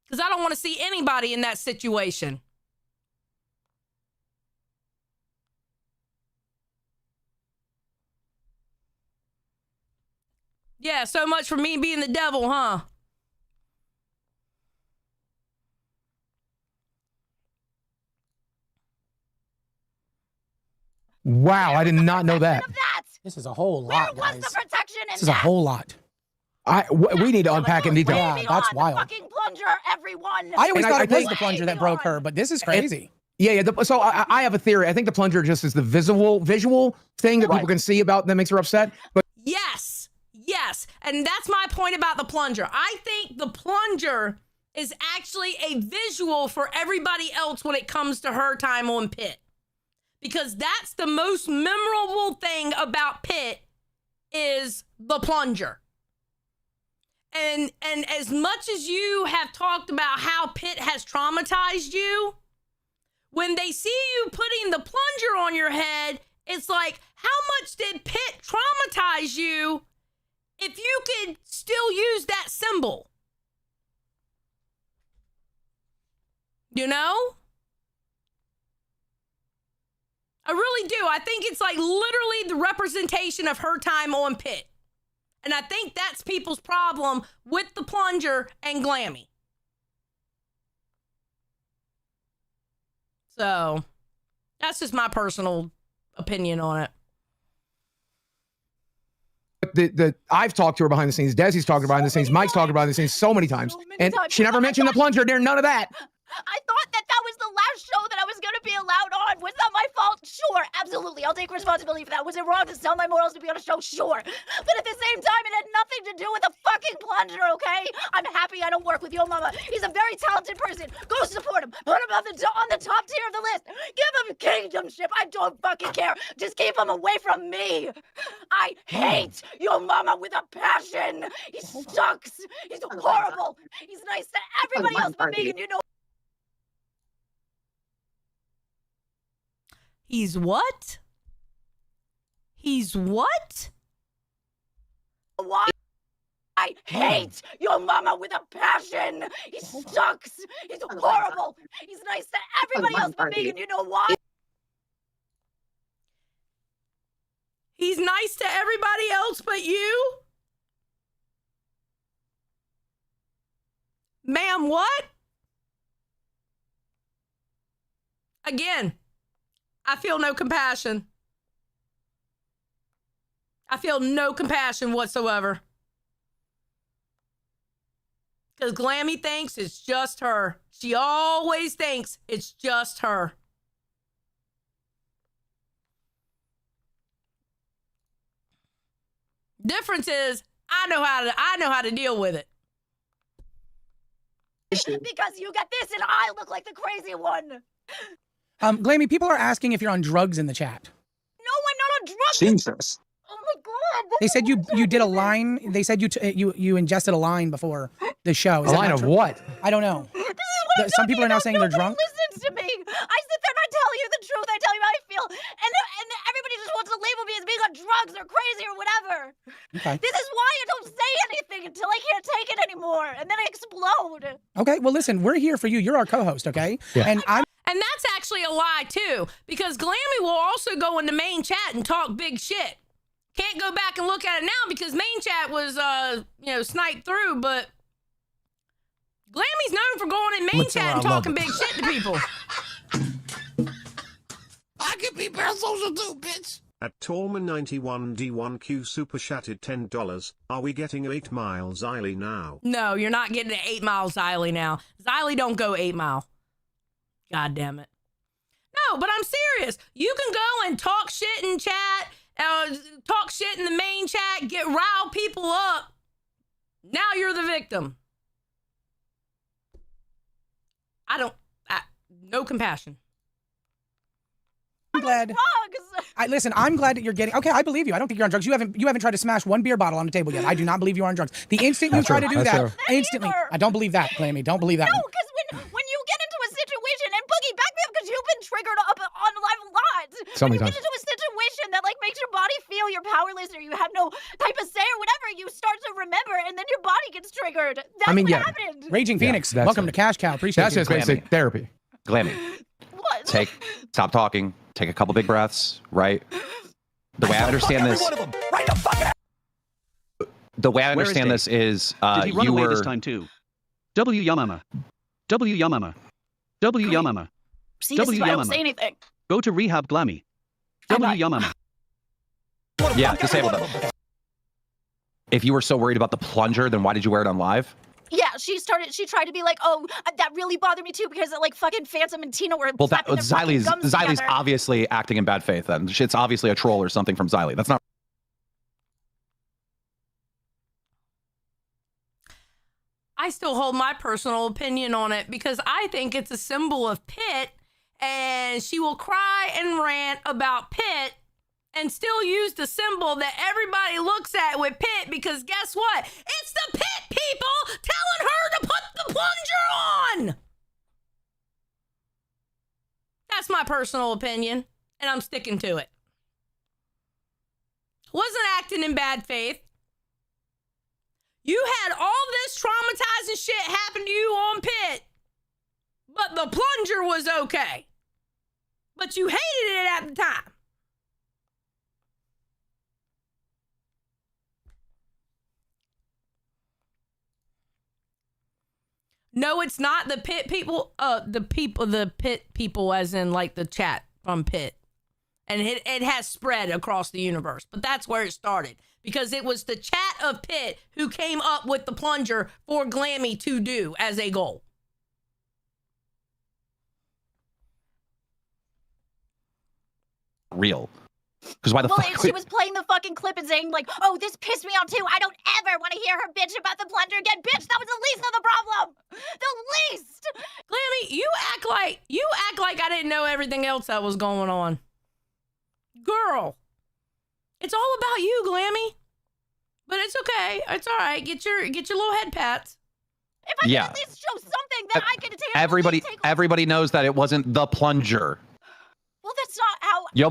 Because I don't want to see anybody in that situation. Yeah, so much for me being the devil, huh? Wow, I did not know that. This is a whole lot, Where was guys. the protection in This is a whole lot. We need to unpack in detail. Yeah, that's wild. fucking plunger, everyone. I always And thought I it was think- the plunger that broke her, but this is crazy. Yeah. So I have a theory. I think the plunger just is the visual thing that people can see about that makes her upset. But Yes. And that's my point about the plunger. I think the plunger is actually a visual for everybody else when it comes to her time on Pit. Because that's the most memorable thing about Pit is the plunger. And as much as you have talked about how Pit has traumatized you, when they see you putting the plunger on your head, it's like, how much did Pit traumatize you if you could still use that symbol? You know? I really do. I think it's like literally the representation of her time on Pit. And I think that's people's problem with the plunger and Glammy. So that's just my personal opinion on it. I've talked to her behind the scenes. Desi's talked behind the scenes. Mike's talked behind the scenes so many times. And she never mentioned the plunger. There's none of that. I thought that was the last show that I was going to be allowed on. Was that my fault? Sure, absolutely. I'll take responsibility for that. Was it wrong to sell my morals to be on a show? Sure. But at the same time, it had nothing to do with the fucking plunger, okay? I'm happy I don't work with your mama. He's a very talented person. Go support him. Put him on the top tier of the list. Give him kingdomship. I don't fucking care. Just keep him away from me. I hate your mama with a passion. He sucks. He's horrible. He's nice to everybody else but me, and you know. He's what? He's what? Why? I hate your mama with a passion. He sucks. He's horrible. He's nice to everybody else but me, and you know why? He's nice to everybody else but you? Ma'am, what? Again, I feel no compassion. I feel no compassion whatsoever. Because Glammy thinks it's just her. She always thinks it's just her. Difference is, I know how to deal with it. Because you got this and I look like the crazy one. Glammy, people are asking if you're on drugs in the chat. No, I'm not on drugs. Jesus. Oh my god. They said you did a line. They said you ingested a line before the show. Is A that line not of true? what? I don't know. This is what I'm Some people are now talking saying about. they're drunk. Nobody listens to me. I sit there and I tell you the truth. I tell you how I feel. And everybody just wants to label me as being on drugs or crazy or whatever. Okay. This is why I don't say anything until I can't take it anymore. And then I explode. Okay. Well, listen, we're here for you. You're our co-host, okay? Yeah. And that's actually a lie too, because Glammy will also go in the main chat and talk big shit. Can't go back and look at it now because main chat was sniped through, but Glammy's known for going in main chat and talking big shit to people. I can be parasocial too, bitch. At Tallman91D1Q super chatted $10. Are we getting 8 Mile Xylee now? No, you're not getting an 8 Mile Xylee now. Xylee don't go 8 Mile. God damn it. No, No, but I'm serious. You can go and talk shit in chat, talk shit in the main chat, rile people up. Now you're the victim. No compassion. I'm glad. Listen, I'm glad that you're getting. Okay, I believe you. I don't think you're on drugs. You haven't tried to smash one beer bottle on the table yet. I do not believe you're on drugs. The instant you try to do that, instantly, I don't believe that, Glammy. Don't believe that. No, because when you get into a situation, and Boogie, back me up, because you've been triggered up on live a lot. So many when you times. get into a situation that like makes your body feel you're powerless or you have no type of say or whatever, you start to remember, and then your body gets triggered. That's what happened. Raging Phoenix, welcome to Cash Cow. Appreciate That's you. just basic therapy. Glammy, What? stop talking. Take a couple big breaths, right? The way I understand this, the way I understand this is, Did he run you away were this time too? W Yamama. W Yamama. W Yamama. See, this is why I don't say anything. Go to rehab, Glammy. W Yamama. Yeah, disable them. If you were so worried about the plunger, then why did you wear it on live? Yeah, she tried to be like, oh, that really bothered me too, because like fucking Phantom and Tina were Well, slapping their fucking gums Xylee's together. obviously acting in bad faith. Then it's obviously a troll or something from Xylee. That's not. I still hold my personal opinion on it because I think it's a symbol of Pitt, and she will cry and rant about Pitt and still use the symbol that everybody looks at with Pitt, because guess what? It's the Pitt people telling her to put the plunger on. That's my personal opinion, and I'm sticking to it. Wasn't acting in bad faith. You had all this traumatizing shit happen to you on Pitt, but the plunger was okay. But you hated it at the time. No, it's not the Pitt people. The Pitt people, as in like the chat from Pitt, and it has spread across the universe. But that's where it started, because it was the chat of Pitt who came up with the plunger for Glammy to do as a goal. Real. Because why the well, fuck? she was playing the fucking clip and saying like, "Oh, this pissed me off too. I don't ever want to hear her bitch about the plunger again. Bitch, that was the least of the problem. The least." Glammy, you act like I didn't know everything else that was going on. Girl, it's all about you, Glammy. But it's okay. It's all right. Get your little head pats. If I can at least show something that I can take. Everybody knows that it wasn't the plunger. Well, that's not how. Yo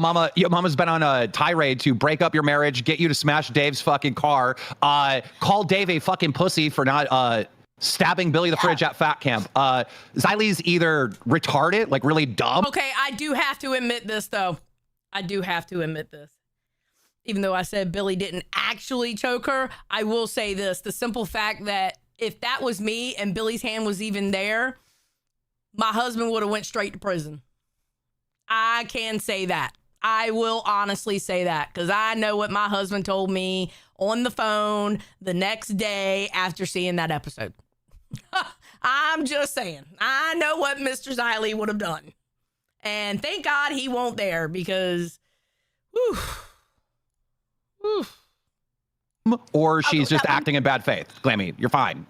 mama's been on a tirade to break up your marriage, get you to smash Dave's fucking car, call Dave a fucking pussy for not stabbing Billy the Fridge at Fat Camp. Xylee's either retarded, like really dumb. Okay, I do have to admit this, though. Even though I said Billy didn't actually choke her, I will say this. The simple fact that if that was me and Billy's hand was even there, my husband would have went straight to prison. I can say that. I will honestly say that, because I know what my husband told me on the phone the next day after seeing that episode. I'm just saying. I know what Mr. Xylee would have done. And thank God he won't there, because whew. Or she's just acting in bad faith. Glammy, you're fine.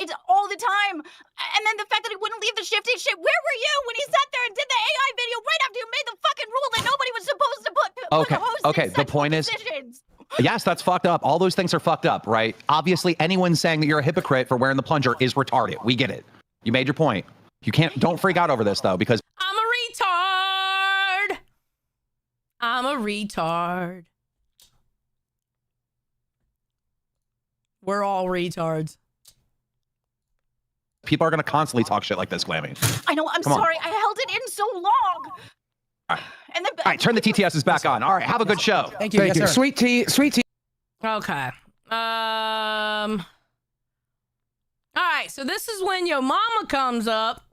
It's all the time. And then the fact that he wouldn't leave the shifting shit. Where were you when he sat there and did the AI video right after you made the fucking rule that nobody was supposed to put the host in The point positions? Yes, that's fucked up. All those things are fucked up, right? Obviously, anyone saying that you're a hypocrite for wearing the plunger is retarded. We get it. You made your point. Don't freak out over this, though, because I'm a retard. We're all retards. people are going to constantly talk shit like this, Glammy. I know. I'm Come on. sorry. I held it in so long. All right. And then, All right, turn the TTSs back on. All right, have a good show. Thank you. Thank you. Yes, sir. Sweet tea. Sweet tea. Okay. All right, so this is when your mama comes up,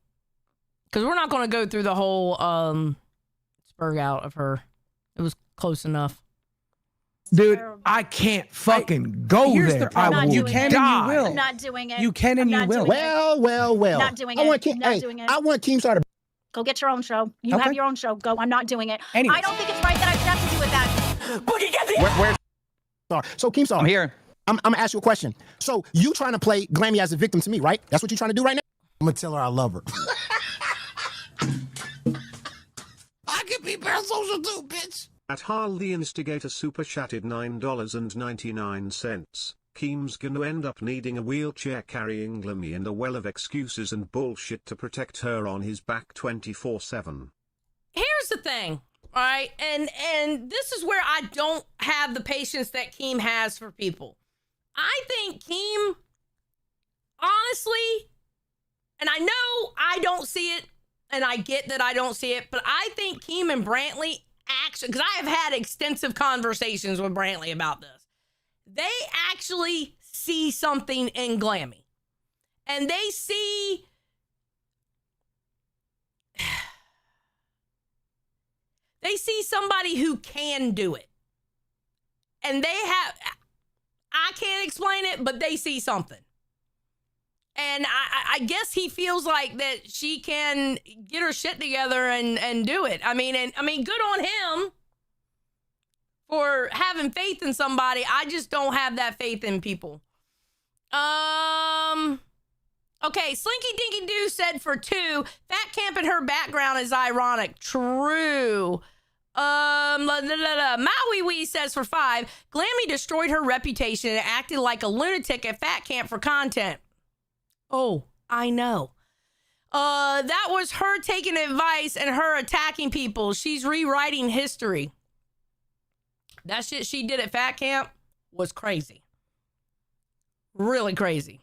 because we're not going to go through the whole spurg out of her. It was close enough. Dude, I can't fucking go Here's there. the problem. I will You can die. and you will. I'm not doing it. You can and you will. Not doing it. Well. Not doing it. I want Not doing it. I want Team Star to Go get your own show. You Okay. have your own show. Go. I'm not doing it. Anyways. I don't think it's right that I should have to do with that. Boogie, get the Where's Sorry. So, Keemstar, I'm here. I'm gonna ask you a question. So, you trying to play Glammy as a victim to me, right? That's what you're trying to do right now? I'm gonna tell her I love her. I can be parasocial too, bitch. At Harl the Instigator super chatted $9.99. Keem's gonna end up needing a wheelchair carrying Glammy and a well of excuses and bullshit to protect her on his back 24/7. Here's the thing, all right? And this is where I don't have the patience that Keem has for people. I think Keem, honestly, and I know I don't see it, and I get that I don't see it, but I think Keem and Brantley actually, because I have had extensive conversations with Brantley about this, they actually see something in Glammy. And they see somebody who can do it. And I can't explain it, but they see something. And I guess he feels like that she can get her shit together and do it. I mean, good on him for having faith in somebody. I just don't have that faith in people. Okay, Slinky Dinky Doo said for 2, Fat Camp in her background is ironic. True. Maui Wee says for 5, Glammy destroyed her reputation and acted like a lunatic at Fat Camp for content. Oh, I know. That was her taking advice and her attacking people. She's rewriting history. That shit she did at Fat Camp was crazy. Really crazy.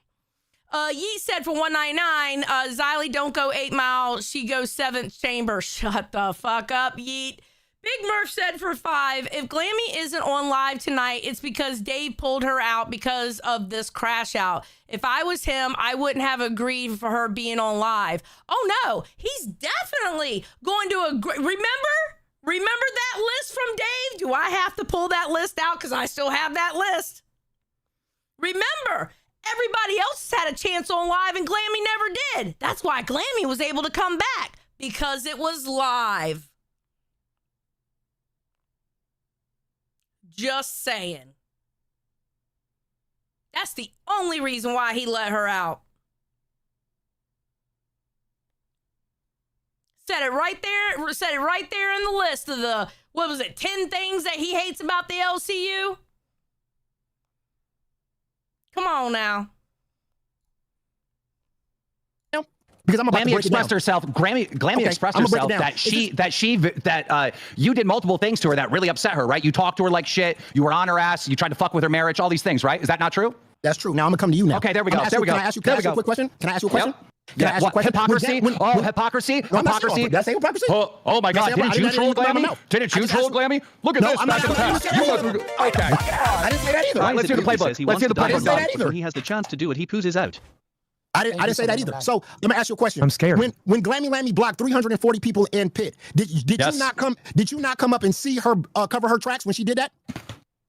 Yeet said for 199, Xylee don't go 8 Mile, she goes 7th chamber. Shut the fuck up, Yeet. Big Murph said for 5, if Glammy isn't on live tonight, it's because Dave pulled her out because of this crash out. If I was him, I wouldn't have agreed for her being on live. Oh no, he's definitely going to agree. Remember that list from Dave? Do I have to pull that list out? Because I still have that list. Remember, everybody else had a chance on live and Glammy never did. That's why Glammy was able to come back, because it was live. Just saying. That's the only reason why he let her out. Said it right there in the list of the, 10 things that he hates about the LCU? Come on now. Because I'm about Glammy to break expressed it down. herself. Glammy expressed I'm gonna break herself it down. that you did multiple things to her that really upset her, right? You talked to her like shit. You were on her ass. You tried to fuck with her marriage. All these things, right? Is that not true? That's true. Now I'm gonna come to you now. Okay, there we go. There we go. Can I ask you a quick question? Can I ask you a question? Yep. Can I ask you a question? Hypocrisy? Hypocrisy? No, I'm not Hypocrisy? saying- Did I say hypocrisy? Oh my God! Didn't you troll Glammy? Didn't you troll Glammy? Look at No, this. I'm not Back in the saying- past. You went through- Okay. I didn't say that either. All right, let's do the playbook. Says he Let's wants do the to die playbook. say that either. before he has the chance to do it. He poozes out. I didn't say that either. So let me ask you a question. I'm scared. When Glammy Lammy blocked 340 people in Pit, did Yes. you not come up and see her cover her tracks when she did that?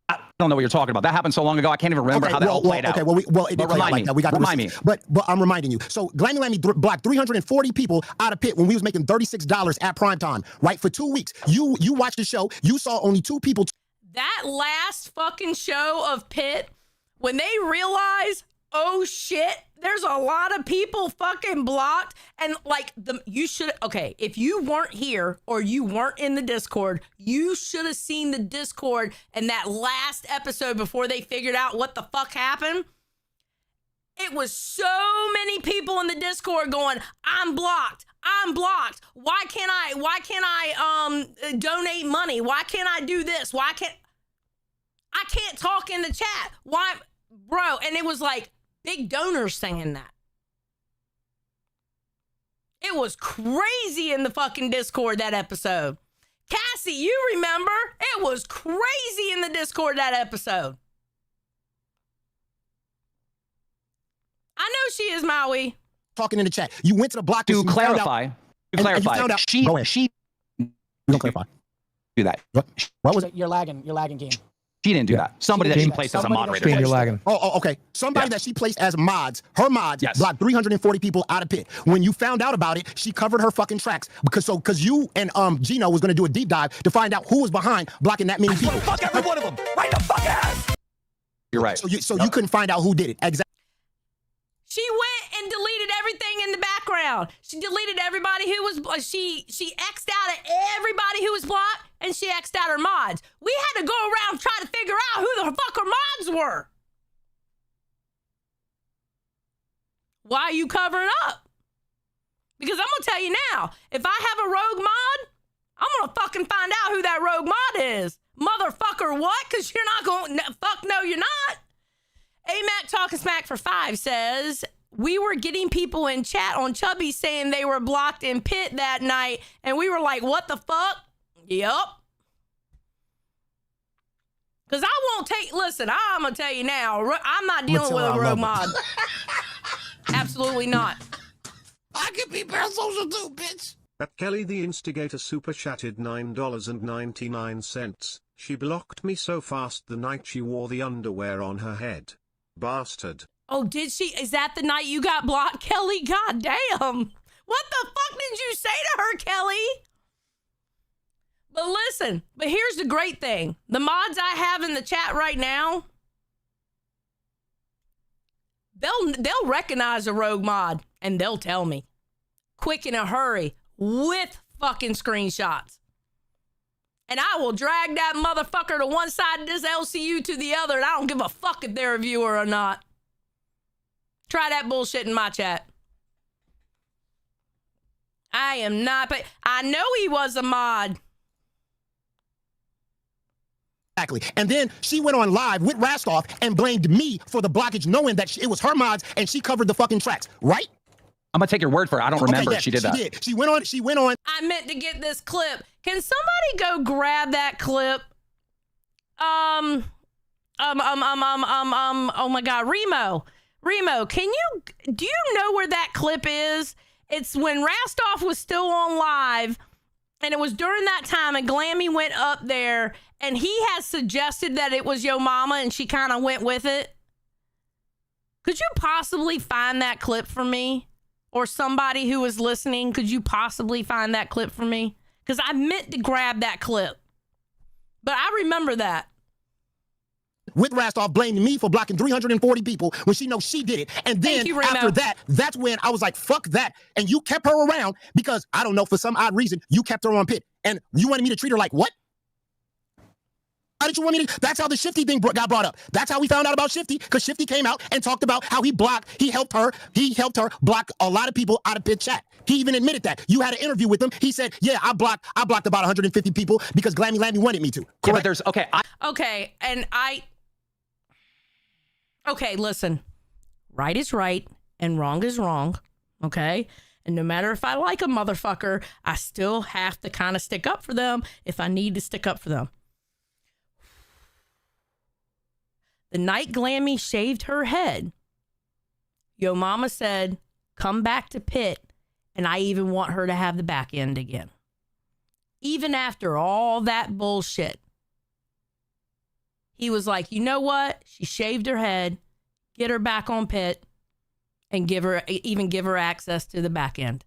I don't know what you're talking about. That happened so long ago. I can't even remember how that all played out. Okay, it did But play out remind like me. that. We got the Remind receipts. But I'm reminding you. So Glammy Lammy blocked 340 people out of Pit when we was making $36 at prime time, right? For 2 weeks. You watched the show. You saw only 2 people. That last fucking show of Pit, when they realize, oh shit, there's a lot of people fucking blocked, and like if you weren't here or you weren't in the Discord, you should have seen the Discord and that last episode before they figured out what the fuck happened. It was so many people in the Discord going, I'm blocked. Why can't I donate money? Why can't I do this? I can't talk in the chat. Why, bro? And it was like big donors saying that. It was crazy in the fucking Discord that episode. Cassie, you remember? It was crazy in the Discord that episode. I know she is, Maui. Talking in the chat. You went to the block To clarify, she you don't clarify. do that. What was it? You're lagging, Game. She didn't do that. Somebody that she placed as a moderator. You're lagging. Oh, okay. Somebody that she placed as mods, her mods, blocked 340 people out of pit. When you found out about it, she covered her fucking tracks because you and Gino was gonna do a deep dive to find out who was behind blocking that many people. Fuck every one of them. Right the fuck ass. You're right. So you couldn't find out who did it. Exactly. She went and deleted everything in the background. She deleted everybody who was she X'd out at everybody who was blocked, and she X'd out her mods. We had to go around trying to figure out who the fuck her mods were. Why are you covering up? Because I'm gonna tell you now, if I have a rogue mod, I'm gonna fucking find out who that rogue mod is. Motherfucker, what? Because you're not going, fuck no, you're not. AMAC Talking Smack for 5 says, we were getting people in chat on Chubby saying they were blocked in pit that night, and we were like, what the fuck? Yup. Because I won't take, listen, I'm going to tell you now, I'm not dealing with a rogue mod. Absolutely not. I can be parasocial too, bitch. At Kelly the Instigator super chatted $9.99. She blocked me so fast the night she wore the underwear on her head. Bastard. Oh, did she? Is that the night you got blocked, Kelly? God damn. What the fuck did you say to her, Kelly? But listen, but here's the great thing. The mods I have in the chat right now, they'll recognize a rogue mod and they'll tell me. Quick in a hurry with fucking screenshots. And I will drag that motherfucker to one side of this LCU to the other, and I don't give a fuck if they're a viewer or not. Try that bullshit in my chat. I am not, but I know he was a mod. Exactly. And then she went on live with Rastoff and blamed me for the blockage, knowing that it was her mods and she covered the fucking tracks, right? I'm gonna take your word for it. I don't remember if she did that. She went on. I meant to get this clip. Can somebody go grab that clip? Oh my God, Remo, do you know where that clip is? It's when Rastoff was still on live, and it was during that time, and Glammy went up there, and he has suggested that it was Yo Mama, and she kind of went with it. Could you possibly find that clip for me? Or somebody who is listening, could you possibly find that clip for me? Because I meant to grab that clip. But I remember that. With Rastoff blaming me for blocking 340 people when she knows she did it. And then after that, that's when I was like, fuck that. And you kept her around because, I don't know, for some odd reason, you kept her on pit. And you wanted me to treat her like what? How did you want me to? That's how the Shifty thing got brought up. That's how we found out about Shifty, because Shifty came out and talked about how he helped her block a lot of people out of pit chat. He even admitted that. You had an interview with him. He said, yeah, I blocked about 150 people because Glammy wanted me to. Correct? Yeah, but there's, okay, listen. Right is right and wrong is wrong, okay? And no matter if I like a motherfucker, I still have to kind of stick up for them if I need to stick up for them. The night Glammy shaved her head, Yo Mama said, come back to pit, and I even want her to have the back end again. Even after all that bullshit, he was like, you know what? She shaved her head, get her back on pit, and give her access to the back end.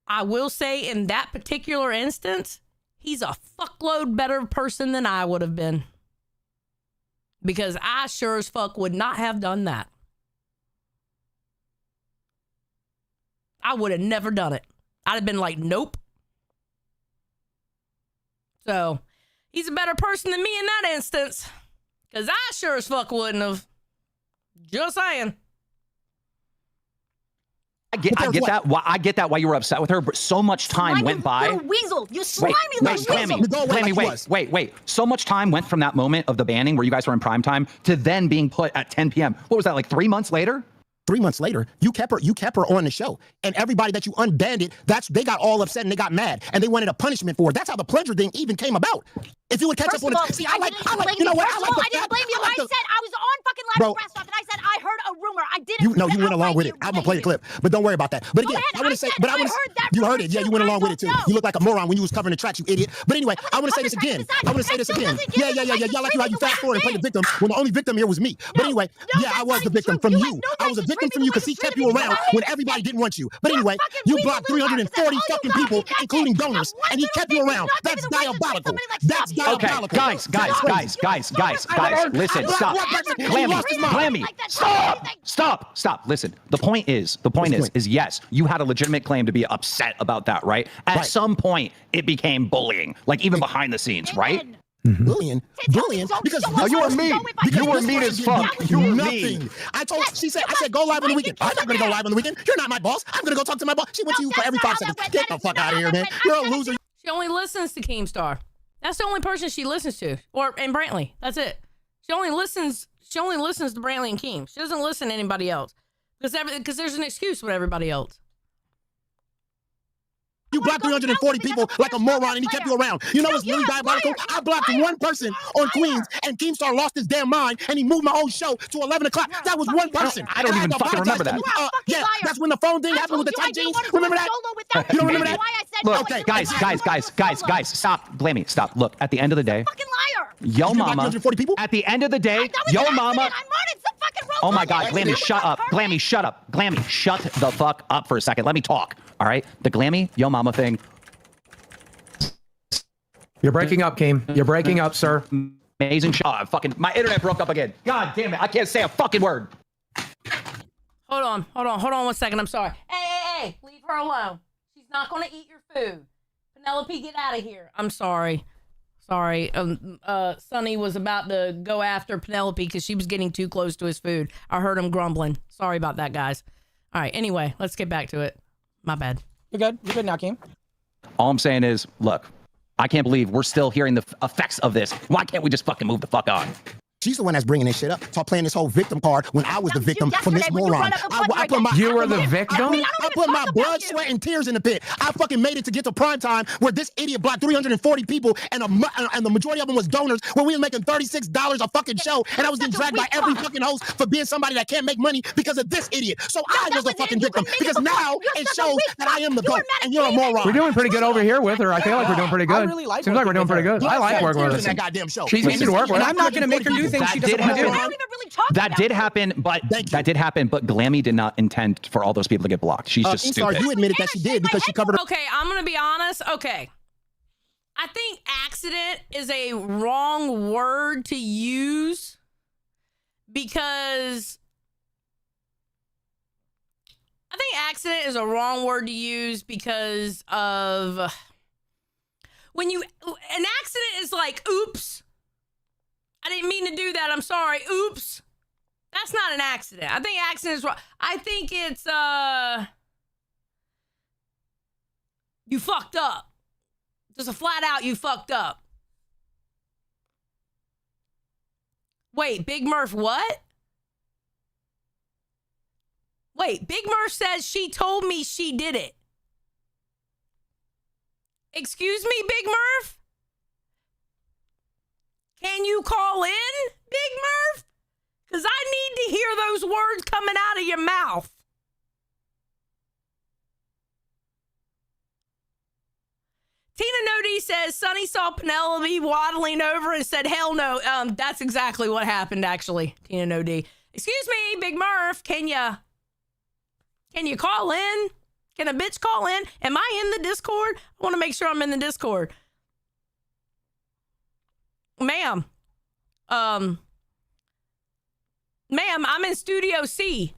I will say in that particular instance, he's a fuckload better person than I would have been. Because I sure as fuck would not have done that. I would have never done it. I'd have been like, nope. So, he's a better person than me in that instance. Because I sure as fuck wouldn't have. Just saying. I get that. I get that why you were upset with her, but so much time went by. Little weasel, you slimy little weasel. Glammy, wait. So much time went from that moment of the banning where you guys were in prime time to then being put at 10 p.m. What was that, like 3 months later? 3 months later, you kept her on the show. And everybody that you unbanded, they got all upset and they got mad. And they wanted a punishment for it. That's how the plunger thing even came about. If you would catch First up on of all, it, see, I didn't blame you know you. what? First of all, I didn't blame you. I said I was on fucking live Bro. with Crashout, and I said I heard a rumor. I didn't. You went along with it. I'm gonna play the clip, but don't worry about that. But again, I want to say, but I want to. You heard it, yeah. You went along with it too. You look like a moron when you was covering the tracks, you idiot. But anyway, I want to say this again. I want to say this again. Yeah. Y'all like how you fast forward and play the victim when the only victim here was me. But anyway, yeah, I was the victim from you. I was a victim from you because he kept you around when everybody didn't want you. But anyway, you blocked 340 fucking people, including donors, and he kept you around. That's diabolical. That's diabolical. Okay, guys, listen, stop. Glammy, stop. Listen, the point is, yes, you had a legitimate claim to be upset about that, right? At some point, it became bullying, like even behind the scenes, right? Bullying, because you were mean. You were mean as fuck. You were mean. I said go live on the weekend. I'm not gonna go live on the weekend. You're not my boss. I'm gonna go talk to my boss. She went to you for every 5 seconds. Get the fuck out of here, man. You're a loser. She only listens to Keemstar. That's the only person she listens to, and Brantley. That's it. She only listens to Brantley and Keem. She doesn't listen to anybody else because there's an excuse with everybody else. You blocked 340 people like a moron, and he kept you around. You know what's really diabolical? I blocked one person on Queens, and Keemstar lost his damn mind, and he moved my own show to 11 o'clock. That was one person. I don't even fucking remember that. Yeah, that's when the phone thing happened with the tight jeans. Remember that? You don't remember that? Look, guys, stop. Glammy, stop. Look, at the end of the day, yo mama, at the end of the day, yo mama. Oh my God, Glammy, shut up. Glammy, shut up. Glammy, shut the fuck up for a second. Let me talk. All right? The Glammy, yo mama thing. You're breaking up, Keem. You're breaking up, sir. Amazing shot. Fucking, my internet broke up again. God damn it. I can't say a fucking word. Hold on 1 second. I'm sorry. Hey, leave her alone. She's not going to eat your food. Penelope, get out of here. I'm sorry. Sonny was about to go after Penelope because she was getting too close to his food. I heard him grumbling. Sorry about that, guys. All right, anyway, let's get back to it. My bad. You're good. You're good now, Keem. All I'm saying is, look, I can't believe we're still hearing the effects of this. Why can't we just fucking move the fuck on? She's the one that's bringing this shit up. Start playing this whole victim card when I was the victim from this moron. You were the victim? I put my blood, sweat, and tears in the pit. I fucking made it to get to prime time where this idiot blocked 340 people and the majority of them was donors where we were making $36 a fucking show and I was getting dragged by every fucking host for being somebody that can't make money because of this idiot. So I was a fucking victim because now it shows that I am the GOAT and you're a moron. We're doing pretty good over here with her. I feel like we're doing pretty good. I really like Seems like we're doing pretty good. I like working with her. That goddamn show. She's easy to work with. And I'm not going to make her do things she doesn't want to do. That did happen, but Glammy did not intend for all those people to get blocked. She's just stupid. You admitted that she did because she covered her. Okay, I'm going to be honest. Okay. I think accident is a wrong word to use because of when an accident is like, oops, I didn't mean to do that. I'm sorry. Oops. That's not an accident. I think accident is wrong. I think it's, you fucked up. Just a flat out, you fucked up. Wait, Big Murph, what? Wait, Big Murph says she told me she did it. Excuse me, Big Murph? Can you call in, Big Murph? Because I need to hear those words coming out of your mouth. Tina Nodi says, Sonny saw Penelope waddling over and said, hell no. That's exactly what happened, actually, Tina Nodi. Excuse me, Big Murph, can you call in? Can a bitch call in? Am I in the Discord? I want to make sure I'm in the Discord. Ma'am, I'm in Studio C.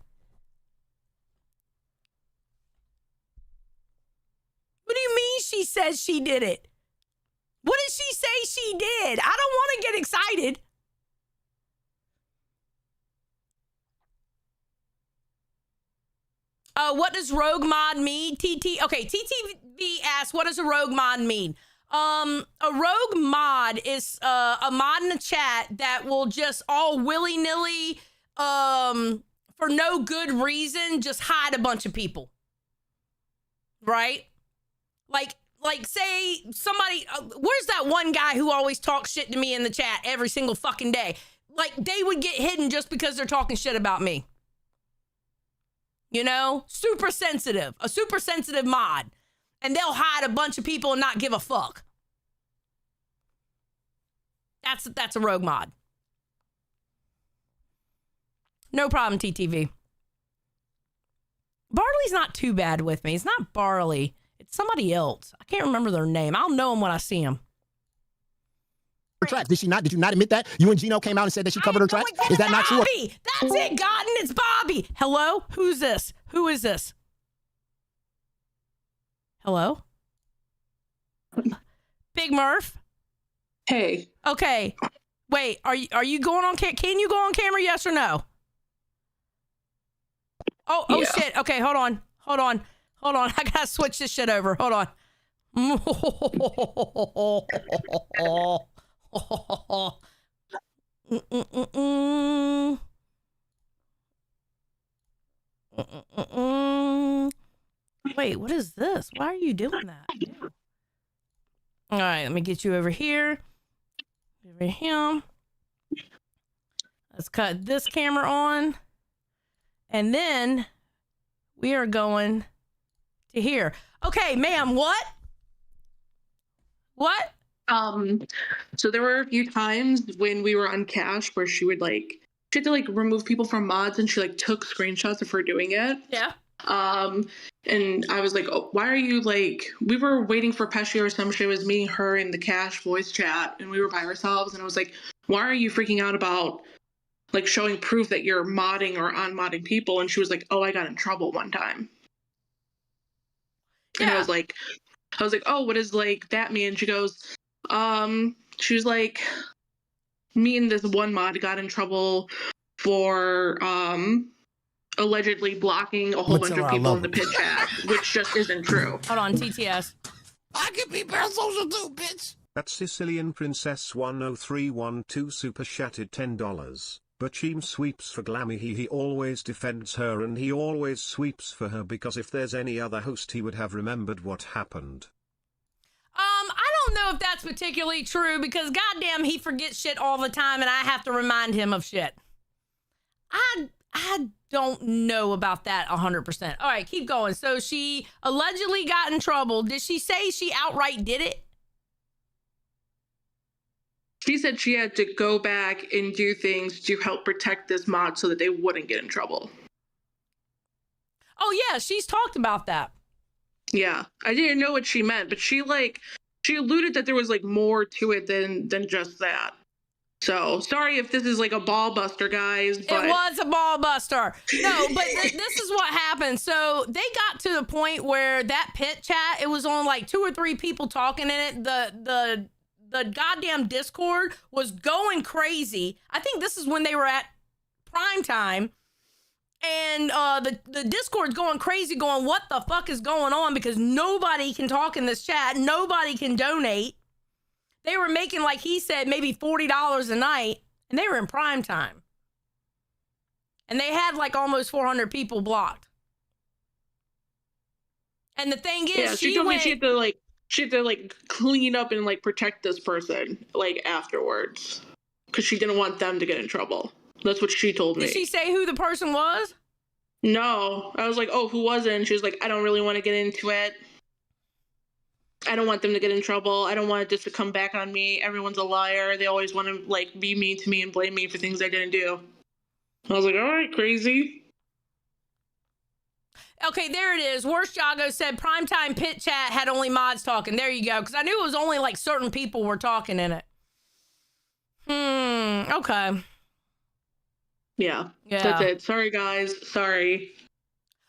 What do you mean she says she did it? What did she say she did? I don't want to get excited. What does rogue mod mean? Okay, TTV asks, what does a rogue mod mean? A rogue mod is a mod in the chat that will just all willy-nilly, for no good reason, just hide a bunch of people. Right? Like like say somebody, where's that one guy who always talks shit to me in the chat every single fucking day? Like they would get hidden just because they're talking shit about me. You know, super sensitive, a super sensitive mod. And they'll hide a bunch of people and not give a fuck. That's a rogue mod. No problem, TTV. Barley's not too bad with me. It's not Barley. It's somebody else. I can't remember their name. I'll know them when I see them. Her tracks. Did she not? Did you not admit that? You and Gino came out and said that she covered her tracks? Is that not true? Bobby! That's it, Godden. It's Bobby. Hello? Who's this? Who is this? Hello? Big Murph? Hey. Okay. Wait, are you going on can you go on camera, yes or no? Oh yeah. Shit. Okay, hold on. I gotta switch this shit over. Hold on. Wait, what is this? Why are you doing that? All right, let me get you over here. Over him. Let's cut this camera on. And then we are going to here. Okay, ma'am, what? What? So there were a few times when we were on Cash where she had to remove people from mods, and she took screenshots of her doing it. Yeah. And I was like, oh, why are you we were waiting for Pesci or some shit. It was me, her, in the Cash voice chat, and we were by ourselves, and I was like, why are you freaking out about showing proof that you're modding or unmodding people? And she was like, oh, I got in trouble one time. Yeah. And I was like, oh, what does that mean? And she goes, she was like, me and this one mod got in trouble for allegedly blocking a whole bunch of people in the pit chat, which just isn't true. Hold on, TTS. I can be parasocial too, bitch. That's Sicilian Princess 10312 super chatted $10. But Cheem sweeps for Glammy. He always defends her, and he always sweeps for her because if there's any other host he would have remembered what happened. I don't know if that's particularly true because goddamn he forgets shit all the time and I have to remind him of shit. I don't know about that 100%. All right, keep going. So she allegedly got in trouble. Did she say she outright did it? She said she had to go back and do things to help protect this mod so that they wouldn't get in trouble. Oh yeah, she's talked about that. Yeah, I didn't know what she meant, but she alluded that there was more to it than just that. So sorry if this is a ball buster, guys. But... It was a ball buster. No, but this is what happened. So they got to the point where that pit chat, it was on 2 or 3 people talking in it. The goddamn Discord was going crazy. I think this is when they were at prime time. And the Discord's going crazy, going, what the fuck is going on? Because nobody can talk in this chat. Nobody can donate. They were making, like he said, maybe $40 a night. And they were in prime time. And they had almost 400 people blocked. And the thing is, yeah, she told me she had to clean up and protect this person afterwards. Because she didn't want them to get in trouble. That's what she told me. Did she say who the person was? No. I was like, oh, who was it? And she was like, I don't really want to get into it. I don't want them to get in trouble. I don't want this to come back on me. Everyone's a liar. They always want to be mean to me and blame me for things I didn't do. I was like, all right, crazy. Okay, there it is. Worst Jago said primetime pit chat had only mods talking. There you go. Because I knew it was only certain people were talking in it. Okay. Yeah, that's it. Sorry, guys. Sorry.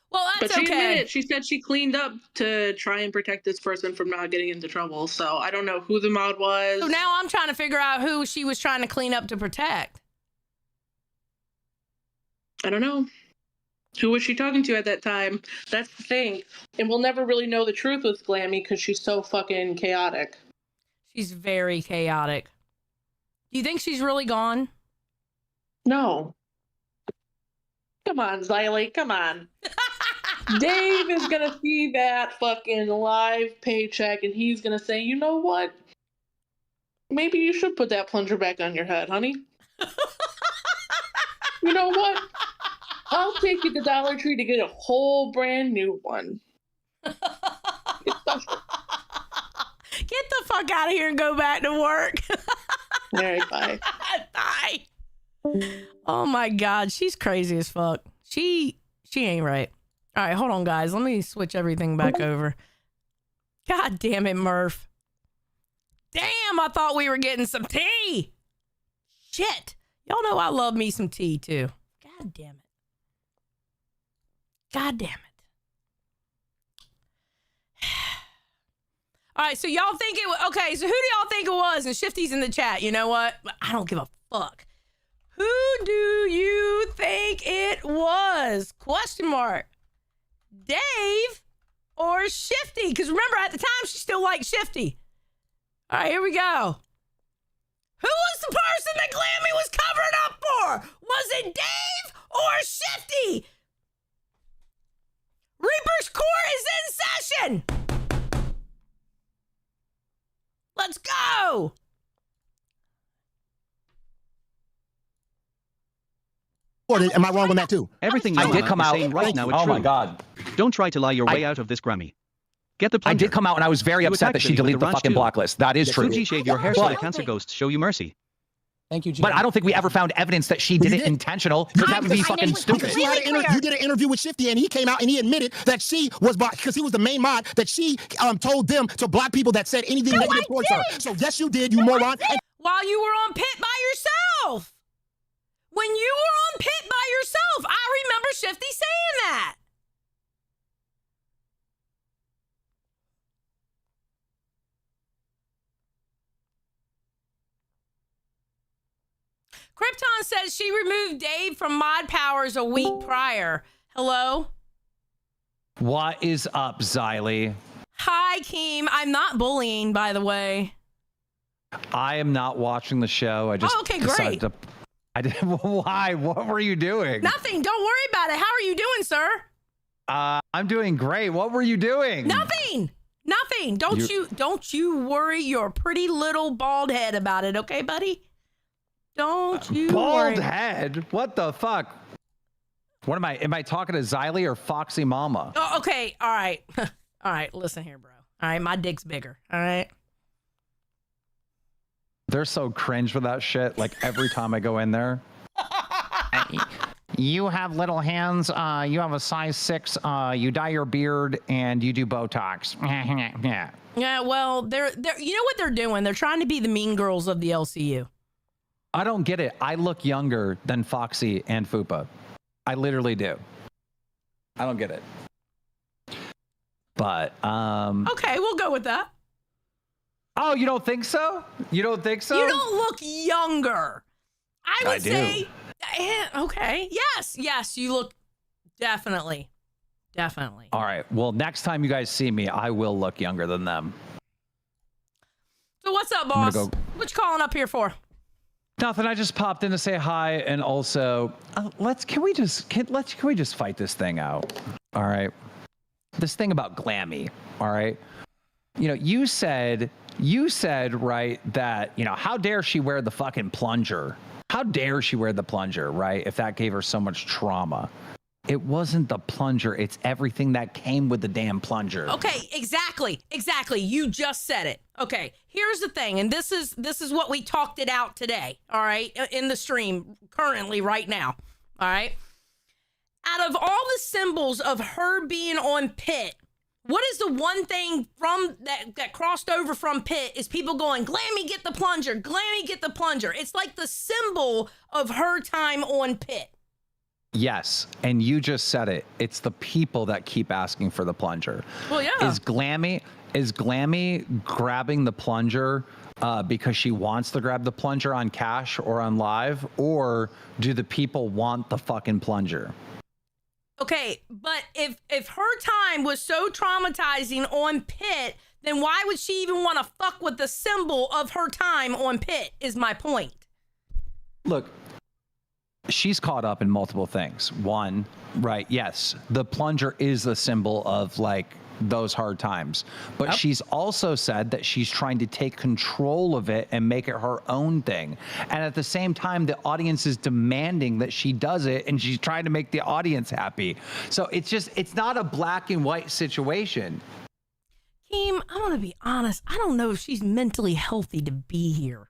Well, that's okay. But she admitted, she said she cleaned up to try and protect this person from not getting into trouble. So I don't know who the mod was. So now I'm trying to figure out who she was trying to clean up to protect. I don't know. Who was she talking to at that time? That's the thing. And we'll never really know the truth with Glammy because she's so fucking chaotic. She's very chaotic. Do you think she's really gone? No. Come on, Xylee, come on. Dave is gonna see that fucking live paycheck and he's gonna say, you know what? Maybe you should put that plunger back on your head, honey. You know what? I'll take you to Dollar Tree to get a whole brand new one. Get the fuck out of here and go back to work. All right, bye. Bye. Oh my God, she's crazy as fuck. She ain't right. All right, hold on, guys. Let me switch everything back over. God damn it, Murph. Damn, I thought we were getting some tea. Shit. Y'all know I love me some tea, too. God damn it. God damn it. All right, so y'all think it was... Okay, so who do y'all think it was? And Shifty's in the chat. You know what? I don't give a fuck. Who do you think it was? Question mark. Dave or Shifty? Because remember, at the time, she still liked Shifty. All right, here we go. Who was the person that Glammy was covering up for? Was it Dave or Shifty? Reaper's Court is in session. Let's go. Am I wrong on that too? Everything I you did come out saying right now is Oh true. my God. Don't try to lie your way out of this, Grammy. Get the I plunger. did come out and I was very You upset that attacked she Billy with deleted the ranch fucking too. blacklist. That is true. Fuji shaved your hair so But- the cancer ghosts show you mercy. Thank you, Gio. But I don't think we ever found evidence that she did it intentional, because that would be fucking stupid. Because you did an interview with Shifty and he came out and he admitted that she was because he was the main mod, that she told them to block people that said anything negative towards her. So yes, you did, you moron. While you were on pit by yourself. When you were on pit by yourself. I remember Shifty saying that. Krypton says she removed Dave from Mod Powers a week prior. Hello? What is up, Xylee? Hi, Keem. I'm not bullying, by the way. I am not watching the show. I just okay, decided great. to. I did. Why? What were you doing? Nothing. Don't worry about it. How are you doing, sir? I'm doing great. What were you doing? Nothing. Nothing. Don't you worry your pretty little bald head about it, okay, buddy? Don't you Bald worry. head? What the fuck? What am I? Am I talking to Xylee or Foxy Mama? Oh, okay. All right. All right. Listen here, bro. All right. My dick's bigger. All right. They're so cringe for that shit. Like every time I go in there. You have little hands. You have a size 6. You dye your beard and you do Botox. Yeah. Yeah. Well, they're. You know what they're doing? They're trying to be the mean girls of the LCU. I don't get it. I look younger than Foxy and Fupa. I literally do. I don't get it. But Okay, we'll go with that. Oh, you don't think so? You don't think so? You don't look younger. I would do. say. Okay. Yes. You look definitely. All right. Well, next time you guys see me, I will look younger than them. So what's up, boss? go- What you calling up here for? Nothing. I just popped in to say hi, and also, can we just fight this thing out? All right. This thing about Glammy. All right. You know, you said right that, you know, how dare she wear the fucking plunger? How dare she wear the plunger, right? If that gave her so much trauma. It wasn't the plunger. It's everything that came with the damn plunger. Okay, exactly. You just said it. Okay, here's the thing, and this is what we talked it out today, all right, in the stream currently right now, all right? Out of all the symbols of her being on Pit, what is the one thing from that crossed over from Pit is people going, Glammy, get the plunger, Glammy, get the plunger. It's like the symbol of her time on Pit. Yes, and you just said it. It's the people that keep asking for the plunger. Well, yeah. Is Glammy grabbing the plunger because she wants to grab the plunger on Cash or on Live, or do the people want the fucking plunger? Okay, but if her time was so traumatizing on Pit, then why would she even want to fuck with the symbol of her time on Pit, is my point. Look, she's caught up in multiple things. One, right? Yes, the plunger is a symbol of like those hard times, but she's also said that she's trying to take control of it and make it her own thing. And at the same time, the audience is demanding that she does it, and she's trying to make the audience happy. So it's not a black and white situation. Keem, I want to be honest. I don't know if she's mentally healthy to be here.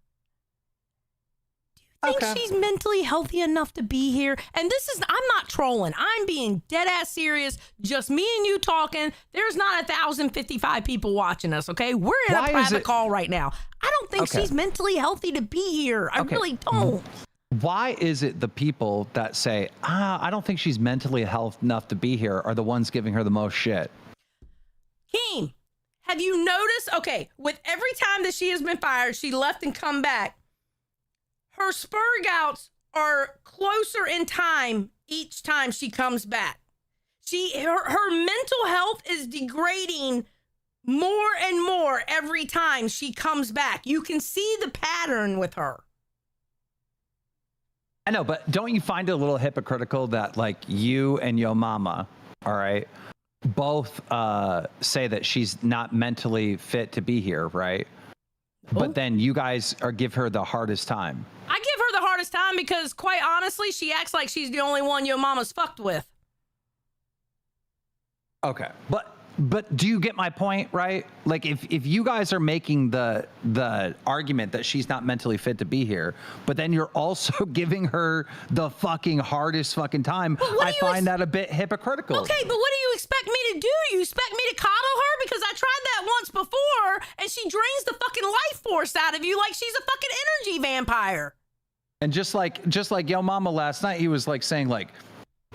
Do you think she's mentally healthy enough to be here? And I'm not trolling. I'm being dead ass serious. Just me and you talking. There's not 1,055 people watching us, okay? We're in a private call right now. I don't think she's mentally healthy to be here. I really don't. Why is it the people that say, I don't think she's mentally healthy enough to be here are the ones giving her the most shit? Keem, have you noticed? Okay, with every time that she has been fired, she left and come back. Her spurgouts are closer in time each time she comes back. Her mental health is degrading more and more every time she comes back. You can see the pattern with her. I know, but don't you find it a little hypocritical that like you and your mama, all right, both say that she's not mentally fit to be here, right? But then you guys give her the hardest time. I give her the hardest time because, quite honestly, she acts like she's the only one your mama's fucked with. Okay, but do you get my point, right? Like if you guys are making the argument that she's not mentally fit to be here, but then you're also giving her the fucking hardest fucking time, I find that a bit hypocritical. Okay, but what do you expect me to do? You expect me to coddle her? Because I tried that once before, and she drains the fucking life force out of you like she's a fucking energy vampire. And just like Yo Mama last night, he was like saying like,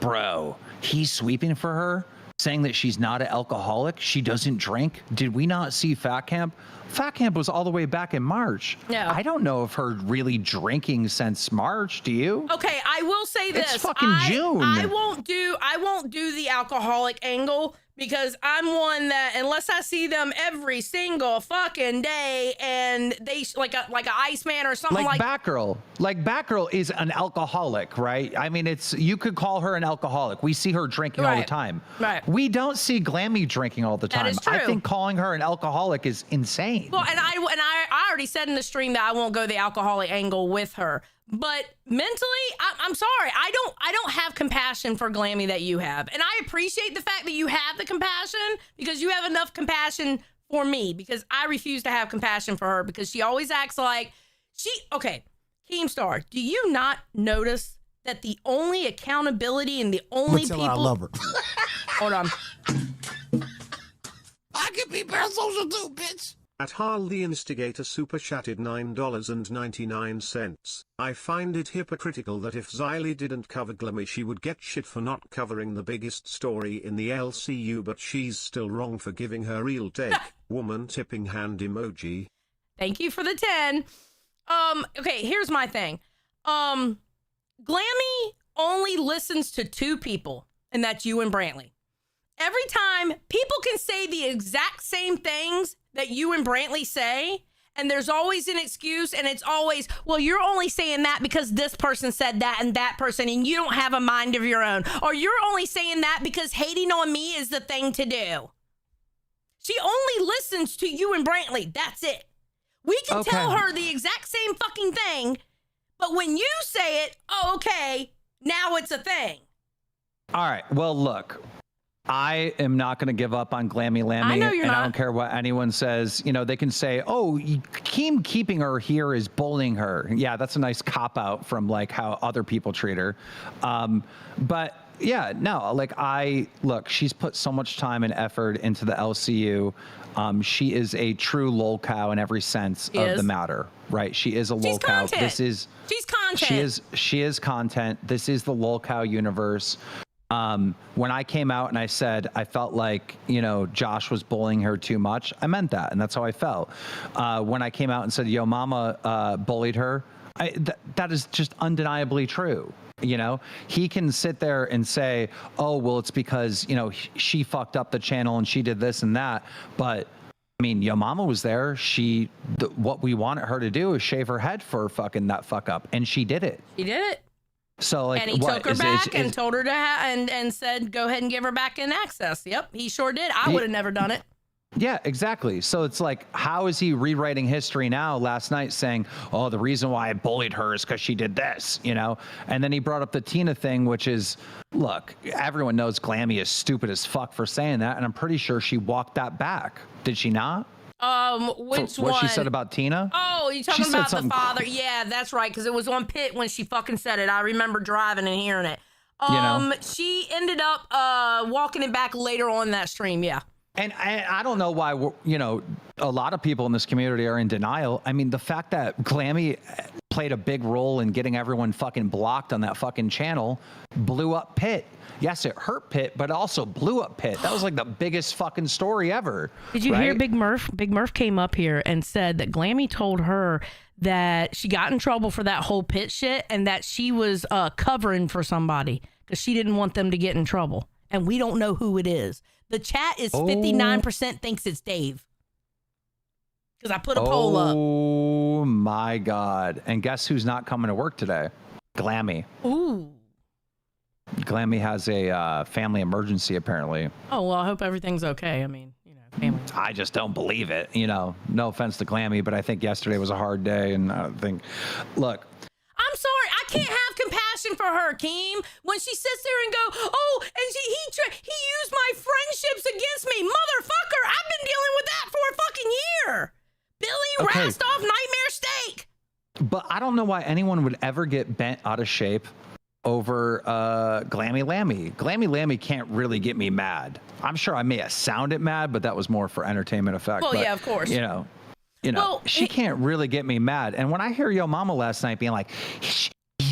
bro, he's sweeping for her, saying that she's not an alcoholic, she doesn't drink. Did we not see Fat Camp? Fat Camp was all the way back in March. No. I don't know of her really drinking since March. Do you? Okay, I will say this. It's fucking June. I won't do the alcoholic angle because I'm one that unless I see them every single fucking day and they like a Iceman or something like Batgirl. Like Batgirl is an alcoholic, right? I mean, you could call her an alcoholic. We see her drinking all the time. Right. We don't see Glammy drinking all the time. That is true. I think calling her an alcoholic is insane. Well, and I already said in the stream that I won't go the alcoholic angle with her. But mentally, I'm sorry. I don't have compassion for Glammy that you have. And I appreciate the fact that you have the compassion because you have enough compassion for me because I refuse to have compassion for her because she always acts like okay, Keemstar, do you not notice that the only accountability and the only people... I love her. Hold on. I can be parasocial too, bitch. At Harl the Instigator super chatted $9.99. I find it hypocritical that if Xylee didn't cover Glammy she would get shit for not covering the biggest story in the LCU, but she's still wrong for giving her real take. Woman tipping hand emoji. Thank you for the 10. Okay, here's my thing. Glammy only listens to two people, and that's you and Brantley. Every time people can say the exact same things that you and Brantley say, and there's always an excuse, and it's always, well, you're only saying that because this person said that and that person, and you don't have a mind of your own. Or you're only saying that because hating on me is the thing to do. She only listens to you and Brantley. That's it. We can tell her the exact same fucking thing, but when you say it, oh, okay, now it's a thing. All right. Well, look. I am not going to give up on Glammy Lammy. I know you're not. I don't care what anyone says. You know, they can say, oh, keeping her here is bullying her. Yeah, that's a nice cop-out from, like, how other people treat her. But, yeah, no, like, look, she's put so much time and effort into the LCU. She is a true lol cow in every sense of the matter, right? She is a lol cow. She's content. She is content. This is the lol cow universe. When I came out and I said I felt like, you know, Josh was bullying her too much, I meant that, and that's how I felt. When I came out and said, yo, mama bullied her, that is just undeniably true. You know, he can sit there and say, oh, well, it's because, you know, she fucked up the channel and she did this and that. But I mean, yo mama was there. What we wanted her to do is shave her head for fucking that fuck up. And she did it. She did it. So like, and he took her back and told her to and said, go ahead and give her back in access. Yep, he sure did. I would have never done it. Yeah, exactly. So it's like, how is he rewriting history now last night saying, oh, the reason why I bullied her is because she did this, you know? And then he brought up the Tina thing, which is, look, everyone knows Glammy is stupid as fuck for saying that. And I'm pretty sure she walked that back. Did she not? Which one? What she said about Tina? Oh, you talking about the father? Yeah, that's right. Because it was on Pit when she fucking said it. I remember driving and hearing it. She ended up walking it back later on that stream. Yeah. And I don't know why, you know, a lot of people in this community are in denial. I mean, the fact that Glammy played a big role in getting everyone fucking blocked on that fucking channel blew up Pit. Yes, it hurt Pit, but it also blew up Pit. That was like the biggest fucking story ever. Did you hear Big Murph? Big Murph came up here and said that Glammy told her that she got in trouble for that whole Pit shit and that she was covering for somebody because she didn't want them to get in trouble. And we don't know who it is. The chat is 59% thinks it's Dave. Because I put a poll up. Oh my God. And guess who's not coming to work today? Glammy. Ooh. Glammy has a family emergency, apparently. Oh, well, I hope everything's okay. I mean, you know, family. I just don't believe it. You know, no offense to Glammy, but I think yesterday was a hard day. And I think, look. I'm sorry. I can't have compassion for her, Keem. When she sits there and go, oh, and he used my friendships against me. Motherfucker, I've been dealing with that for a fucking year. Billy Rastoff, Nightmare Steak. But I don't know why anyone would ever get bent out of shape over Glammy Lammy. Glammy Lammy can't really get me mad. I'm sure I may have sounded mad, but that was more for entertainment effect. Well, but, yeah, of course. You know, well, she can't really get me mad. And when I hear Yo Mama last night being like,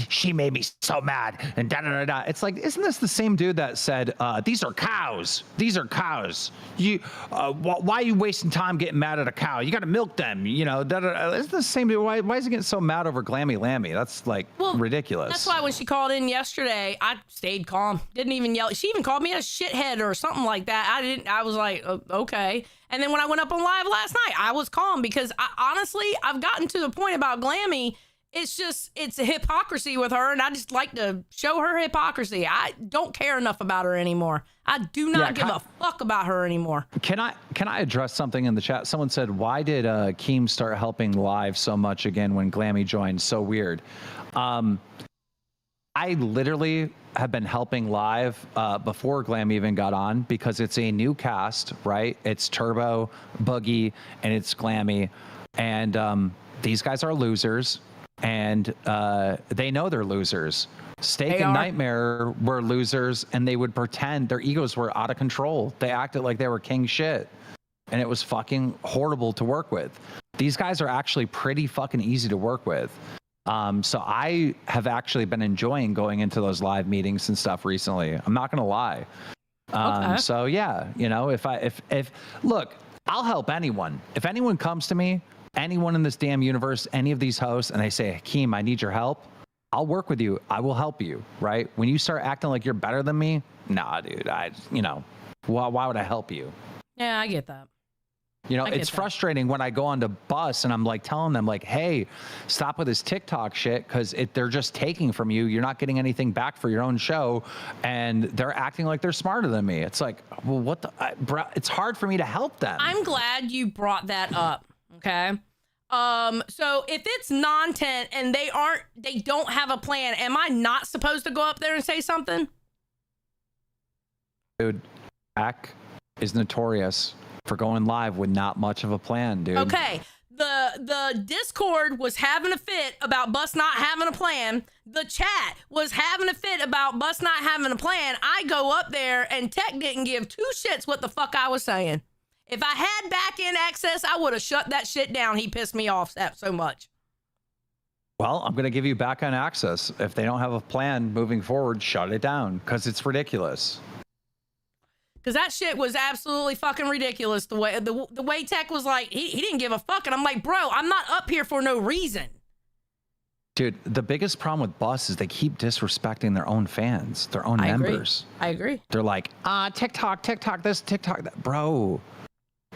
she made me so mad and da da da da. It's like, isn't this the same dude that said, these are cows? These are cows. You, why are you wasting time getting mad at a cow? You got to milk them. You know, da, da, da. Isn't the same dude? Why is he getting so mad over Glammy Lammy? That's like ridiculous. That's why when she called in yesterday, I stayed calm. Didn't even yell. She even called me a shithead or something like that. I was like, okay. And then when I went up on live last night, I was calm because honestly, I've gotten to the point about Glammy. It's a hypocrisy with her, and I just like to show her hypocrisy. I don't care enough about her anymore. I do not give a fuck about her anymore. Can I address something in the chat? Someone said, why did Keem start helping live so much again when Glammy joined? So weird. I literally have been helping live before Glammy even got on because it's a new cast, right? It's Turbo, Boogie, and it's Glammy. And these guys are losers. And they know they're losers. Steak and Nightmare were losers, and they would pretend their egos were out of control. They acted like they were king shit, and it was fucking horrible to work with. These guys are actually pretty fucking easy to work with. So I have actually been enjoying going into those live meetings and stuff recently. I'm not gonna lie. So yeah, you know, if look, I'll help anyone. If anyone comes to me, anyone in this damn universe, any of these hosts, and they say, Hakeem, I need your help, I'll work with you. I will help you, right? When you start acting like you're better than me, nah, dude, why would I help you? Yeah, I get that. You know, it's frustrating when I go on the bus and I'm like telling them like, hey, stop with this TikTok shit because they're just taking from you. You're not getting anything back for your own show. And they're acting like they're smarter than me. It's like, well, what the, bro, it's hard for me to help them. I'm glad you brought that up. Okay. So if it's non-tent and they don't have a plan, am I not supposed to go up there and say something? Dude, Jack is notorious for going live with not much of a plan, dude. Okay. The Discord was having a fit about Bus not having a plan. The chat was having a fit about Bus not having a plan. I go up there and Tech didn't give two shits what the fuck I was saying. If I had back end access, I would have shut that shit down. He pissed me off so much. Well, I'm going to give you back end access. If they don't have a plan moving forward, shut it down because it's ridiculous. Because that shit was absolutely fucking ridiculous. The way Tech was like, he didn't give a fuck. And I'm like, bro, I'm not up here for no reason. Dude, the biggest problem with Bus is they keep disrespecting their own fans, their own members. I agree. They're like, TikTok this, TikTok that. Bro,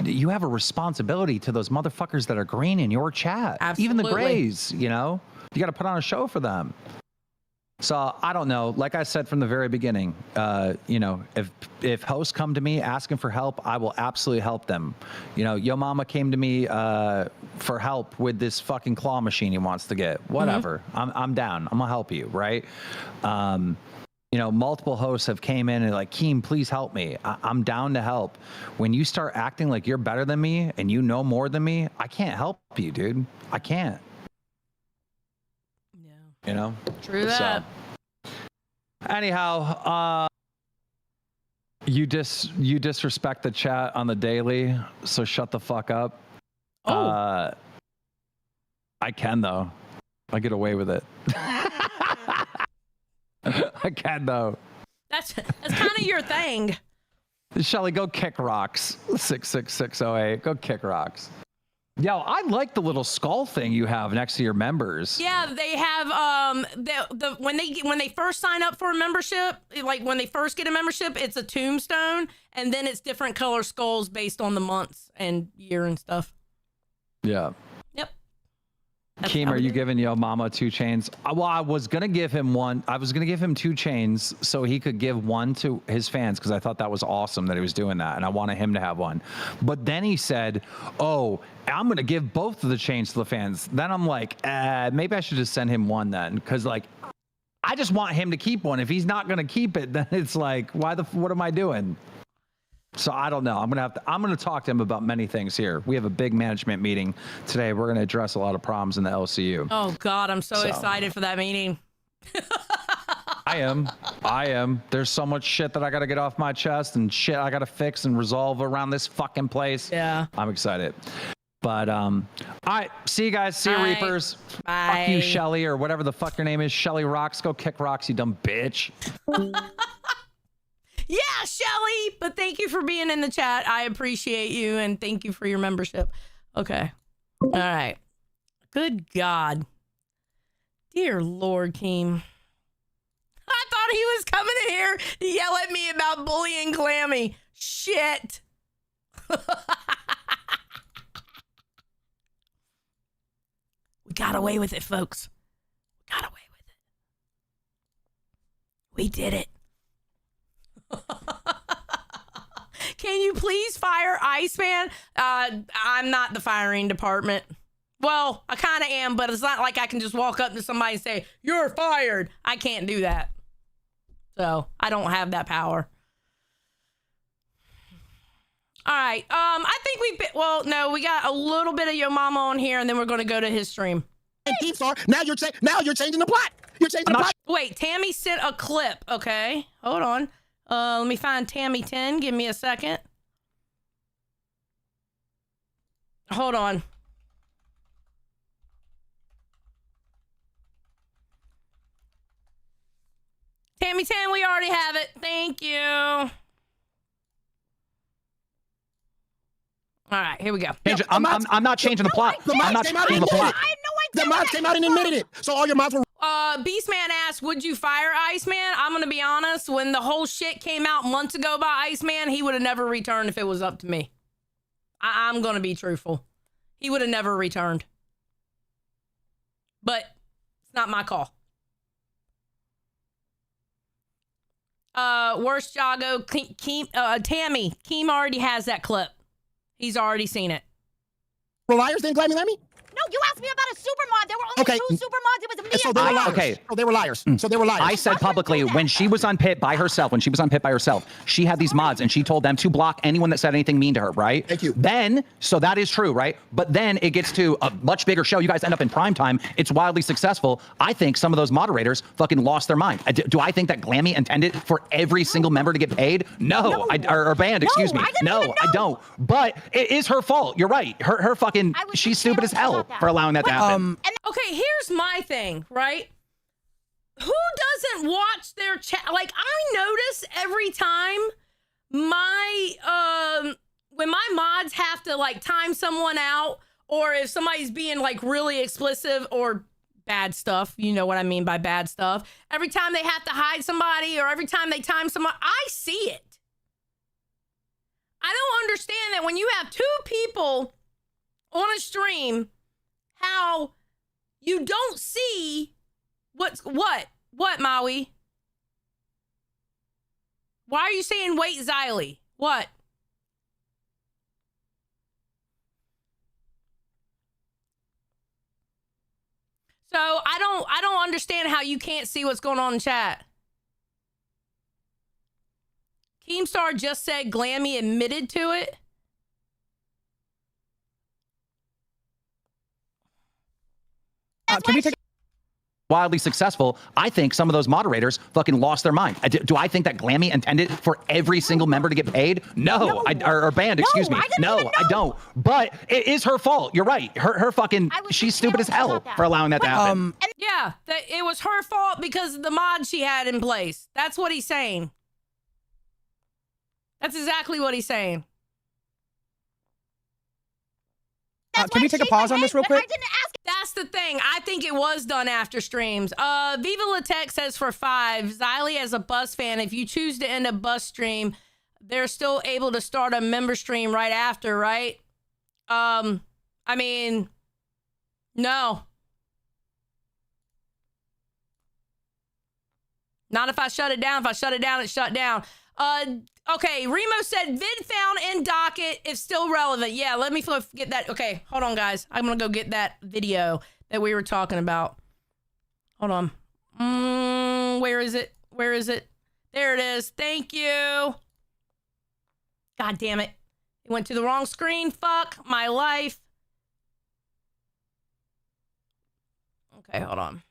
you have a responsibility to those motherfuckers that are green in your chat. Absolutely. Even the grays, you know? You got to put on a show for them. So I don't know. Like I said from the very beginning, you know, if hosts come to me asking for help, I will absolutely help them. You know, Yo Mama came to me for help with this fucking claw machine he wants to get. Whatever. I'm down. I'm gonna help you, right? You know, multiple hosts have came in and like, Keem, please help me. I'm down to help. When you start acting like you're better than me and you know more than me, I can't help you, dude. I can't. Yeah. You know? True that. So, anyhow, you disrespect the chat on the daily, so shut the fuck up. Oh. I can though. I get away with it. I can though. That's kind of your thing. Shelly, go kick rocks. 66608. Go kick rocks. Yo, I like the little skull thing you have next to your members. Yeah, they have when they first sign up for a membership, like when they first get a membership, it's a tombstone, and then it's different color skulls based on the months and year and stuff. Yeah. Yep. Keem, are you giving Yo Mama 2 chains? Well, I was going to give him one. I was going to give him 2 chains so he could give one to his fans because I thought that was awesome that he was doing that. And I wanted him to have one. But then he said, oh, I'm going to give both of the chains to the fans. Then I'm like, maybe I should just send him one then. Because, like, I just want him to keep one. If he's not going to keep it, then it's like, what am I doing? So I don't know. I'm gonna talk to him about many things here. We have a big management meeting today. We're gonna address a lot of problems in the LCU. Oh God, I'm so excited for that meeting. I am. There's so much shit that I gotta get off my chest and shit I gotta fix and resolve around this fucking place. Yeah. I'm excited. But all right, see you guys. See you, Reapers. Bye. Fuck you, Shelly, or whatever the fuck your name is. Shelly Rocks. Go kick rocks, you dumb bitch. Yeah, Shelly, but thank you for being in the chat. I appreciate you, and thank you for your membership. Okay. All right. Good God. Dear Lord, Keem. I thought he was coming in here to yell at me about bullying Glammy. Shit. We got away with it, folks. We got away with it. We did it. Can you please fire Iceman? I'm not the firing department. Well, I kind of am, but it's not like I can just walk up to somebody and say, you're fired. I can't do that. So I don't have that power. All right. I think we got a little bit of Yo Mama on here, and then we're going to go to his stream. Now you're changing the plot. You're changing the plot. Wait, Tammy sent a clip. Okay, hold on. Let me find Tammy 10. Give me a second. Hold on. Tammy 10, we already have it. Thank you. All right, here we go. I'm not changing the plot. I'm not changing the plot. The mods came out and admitted it. So all your mods were. Beastman asked, would you fire Iceman? I'm going to be honest. When the whole shit came out months ago about Iceman, he would have never returned if it was up to me. I'm going to be truthful. He would have never returned. But it's not my call. Worst Jago, Tammy. Keem already has that clip. He's already seen it. Were liars then, Glammy Lemmy? No, you asked me about a super mod. There were only 2 super mods. It was me So and they were Mama. liars. Okay. So they were liars. So they were liars. I said publicly when she was on Pit by herself, she had these mods and she told them to block anyone that said anything mean to her, right? Thank you. Then, so that is true, right? But then it gets to a much bigger show. You guys end up in prime time. It's wildly successful. I think some of those moderators fucking lost their mind. Do I think that Glammy intended for every single member to get paid? No. Or banned, excuse me. No, I don't. But it is her fault. You're right. Her fucking, she's stupid as hell for allowing that to happen. Okay, here's my thing, right? Who doesn't watch their chat? Like, I notice every time when my mods have to like time someone out, or if somebody's being like really explicit or bad stuff, you know what I mean by bad stuff. Every time they have to hide somebody or every time they time someone, I see it. I don't understand that when you have 2 people on a stream, how you don't see what What, Maui? Why are you saying wait, Xylee? What? So I don't understand how you can't see what's going on in chat. Keemstar just said Glammy admitted to it. Can we take wildly successful, I think some of those moderators fucking lost their mind. Do I think that Glammy intended for every single member to get paid? No. Or banned, excuse me. No, I don't. But it is her fault. You're right. Her fucking, she's stupid as hell for allowing that to happen. Yeah, it was her fault because of the mod she had in place. That's what he's saying. That's exactly what he's saying. Can we take a pause on this real quick? That's the thing. I think it was done after streams. Viva Latech says for 5. Xylee as a bus fan, if you choose to end a bus stream, they're still able to start a member stream right after, right? I mean, no. Not if I shut it down. If I shut it down, it's shut down. Okay, Remo said vid found in docket is still relevant. Yeah, let me get that. Okay, hold on, guys. I'm gonna go get that video that we were talking about. Hold on. Where is it? Where is it? There it is. Thank you. God damn it. It went to the wrong screen. Fuck my life. Okay, hold on.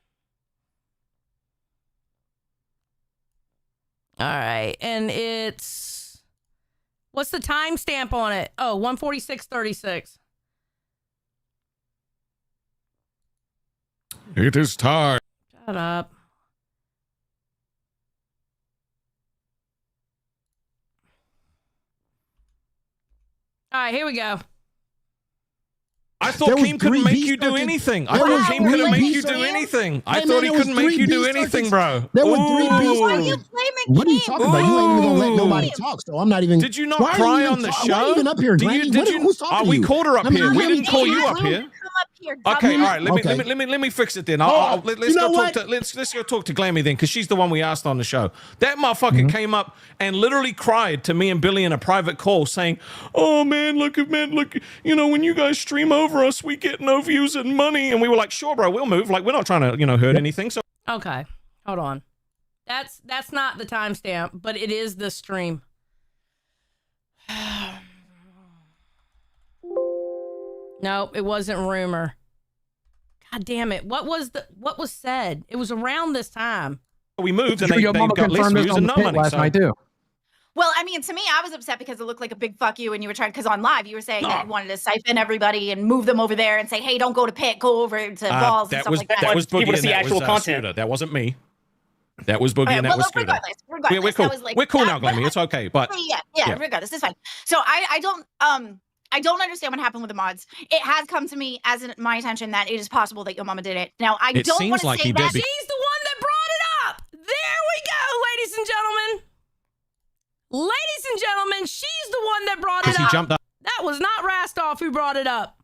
All right, and it's, what's the timestamp on it? Oh, 1:46:36. It is time. Shut up. All right, here we go. I thought Keem couldn't make you do anything. I thought Keem couldn't make you do anything. I thought he couldn't make you do anything, bro. There were 3 beast circuits. What are you talking about? You ain't even gonna let nobody talk, so I'm not even. Did you not cry on the show? Why are you even up here, Granny? Who's talking to we you? called her up here. We didn't call you up here. Okay, all right. Let me fix it then. Let's go talk to Glammy then, because she's the one we asked on the show. That motherfucker came up and literally cried to me and Billy in a private call, saying, "Oh man, look, you know, when you guys stream over us, we get no views and money." And we were like, "Sure, bro, we'll move. Like, we're not trying to, hurt anything." So okay, hold on. That's not the timestamp, but it is the stream. Nope, it wasn't rumor. God damn it. What was said? It was around this time. We moved and they got less views and no money. Last night too. Well, I mean, to me, I was upset because it looked like a big fuck you, and you were trying, because on live you were saying that you wanted to siphon everybody and move them over there and say, "Hey, don't go to pit, go over to balls," and stuff like that. That was Boogie. People to and see that actual was, content. Scooter. That wasn't me. That was Boogie and that was Scooter. Regardless, We're cool. that was like, We're cool now, Glammy. It's okay. But yeah, regardless, it's fine. So I don't understand what happened with the mods. It has come to me as my attention that it is possible that your mama did it. Now I don't want to say that. She's the one that brought it up. There we go, ladies and gentlemen. Ladies and gentlemen, she's the one that brought it up. Jumped up. That was not Rastov who brought it up.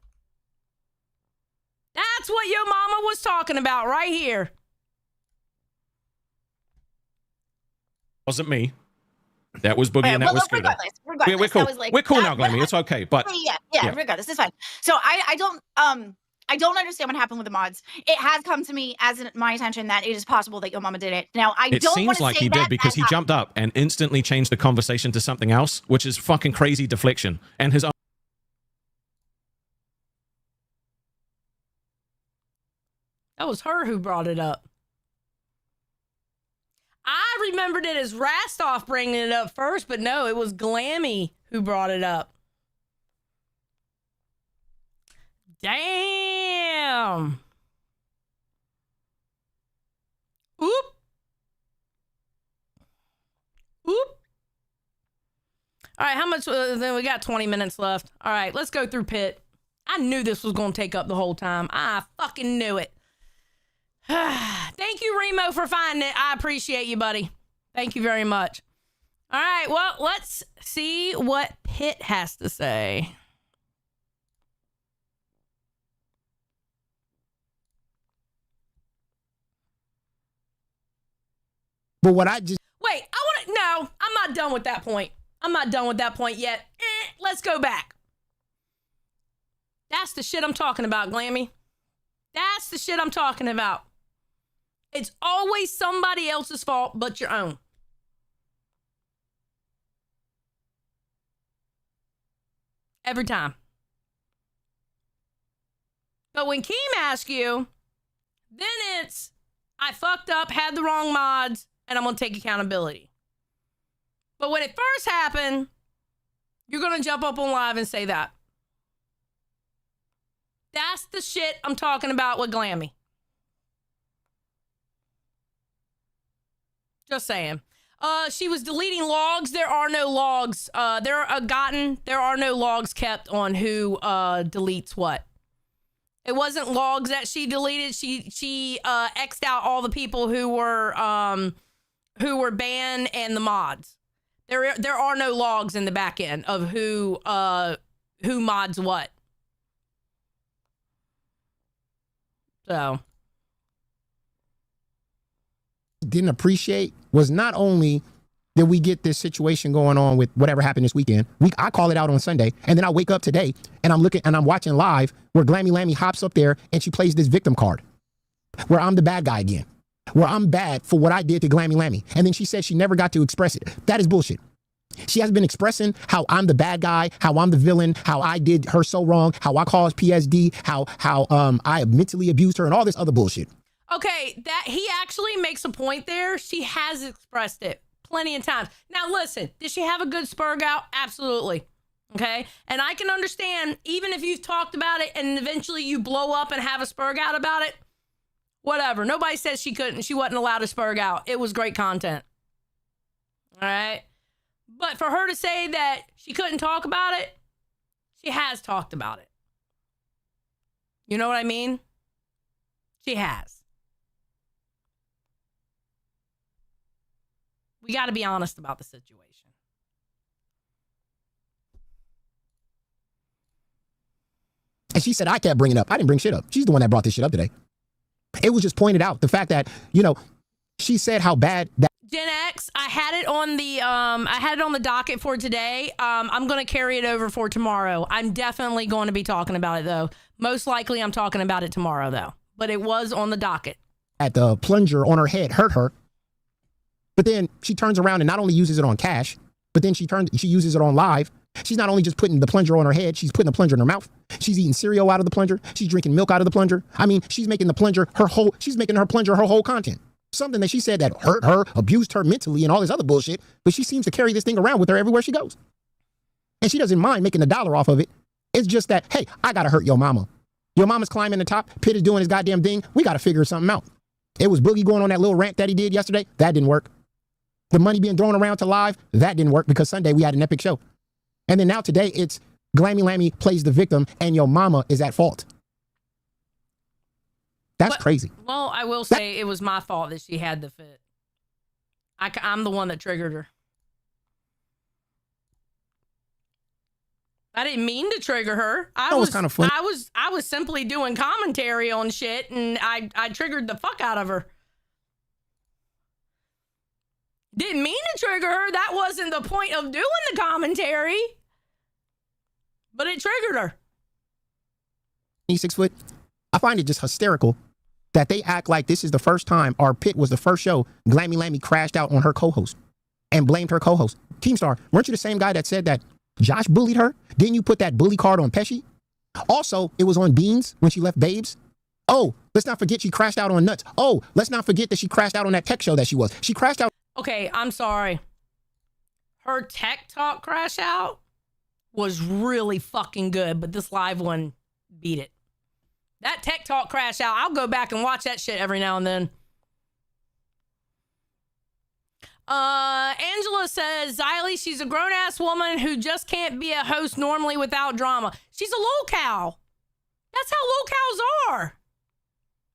That's what your mama was talking about right here. Wasn't me. That was Boogie and that was Scooter. Regardless, we're cool. That was like, we're cool now, Glammy. It's okay. But yeah, regardless, it's fine. So I don't understand what happened with the mods. It has come to me as my attention that it is possible that your mama did it. Now I it don't seems like he did because he jumped up and instantly changed the conversation to something else, which is fucking crazy deflection. And his own. That was her who brought it up. I remembered it as Rastov bringing it up first, but no, it was Glammy who brought it up. Damn. Oop. Oop. All right, how much? Then we got 20 minutes left. All right, let's go through pit. I knew this was going to take up the whole time. I fucking knew it. Thank you, Remo, for finding it. I appreciate you, buddy. Thank you very much. All right, well, let's see what Pitt has to say. But what I just wait, no, I'm not done with that point. I'm not done with that point yet. Let's go back. That's the shit I'm talking about, Glammy. That's the shit I'm talking about. It's always somebody else's fault but your own. Every time. But when Keem asks you, then it's, I fucked up, had the wrong mods, and I'm going to take accountability. But when it first happened, you're going to jump up on live and say that. That's the shit I'm talking about with Glammy. Just saying. She was deleting logs. There are no logs. There are no logs kept on who deletes what. It wasn't logs that she deleted. She X'd out all the people who were banned and the mods. There are no logs in the back end of who mods what. So didn't appreciate was not only did we get this situation going on with whatever happened this weekend. I call it out on Sunday, and then I wake up today and I'm watching live where Glammy Lammy hops up there and she plays this victim card where I'm the bad guy again, where I'm bad for what I did to Glammy Lammy. And then she said she never got to express it. That is bullshit. She has been expressing how I'm the bad guy, how I'm the villain, how I did her so wrong, how I caused PSD, how I mentally abused her and all this other bullshit. Okay, that he actually makes a point there. She has expressed it plenty of times. Now listen, did she have a good spurg out? Absolutely. Okay, and I can understand even if you've talked about it and eventually you blow up and have a spurg out about it. Whatever. Nobody says she couldn't. She wasn't allowed to spurg out. It was great content. All right. But for her to say that she couldn't talk about it, she has talked about it. You know what I mean? She has. We got to be honest about the situation. And she said, I kept bringing it up. I didn't bring shit up. She's the one that brought this shit up today. It was just pointed out the fact that, she said how bad that. Gen X, I had it on the docket for today. I'm going to carry it over for tomorrow. I'm definitely going to be talking about it though. Most likely I'm talking about it tomorrow though, but it was on the docket. At the plunger on her head hurt her. But then she turns around and not only uses it on Cash, but then she uses it on live. She's not only just putting the plunger on her head, she's putting the plunger in her mouth. She's eating cereal out of the plunger. She's drinking milk out of the plunger. I mean, she's making the plunger she's making her plunger her whole content. Something that she said that hurt her, abused her mentally and all this other bullshit, but she seems to carry this thing around with her everywhere she goes. And she doesn't mind making $1 off of it. It's just that, hey, I gotta hurt your mama. Your mama's climbing the top, Pitt is doing his goddamn thing. We gotta figure something out. It was Boogie going on that little rant that he did yesterday. That didn't work. The money being thrown around to live, that didn't work because Sunday we had an epic show. And then now today it's Glammy Lammy plays the victim and your mama is at fault. That's crazy. Well, I will say it was my fault that she had the fit. I'm the one that triggered her. I didn't mean to trigger her. That was kind of funny. I was simply doing commentary on shit and I triggered the fuck out of her. Didn't mean to trigger her. That wasn't the point of doing the commentary. But it triggered her. 6 foot. I find it just hysterical that they act like this is the first time, or Pitt was the first show, Glammy Lammy crashed out on her co-host and blamed her co-host. Keemstar, weren't you the same guy that said that Josh bullied her? Didn't you put that bully card on Pesci? Also, it was on Beans when she left Babes. Oh, let's not forget she crashed out on Nuts. Oh, let's not forget that she crashed out on that tech show that she was. She crashed out. Okay, I'm sorry. Her tech talk crash out was really fucking good, but this live one beat it. That tech talk crash out, I'll go back and watch that shit every now and then. Angela says, Xylee, she's a grown-ass woman who just can't be a host normally without drama. She's a lolcow. That's how lolcows are.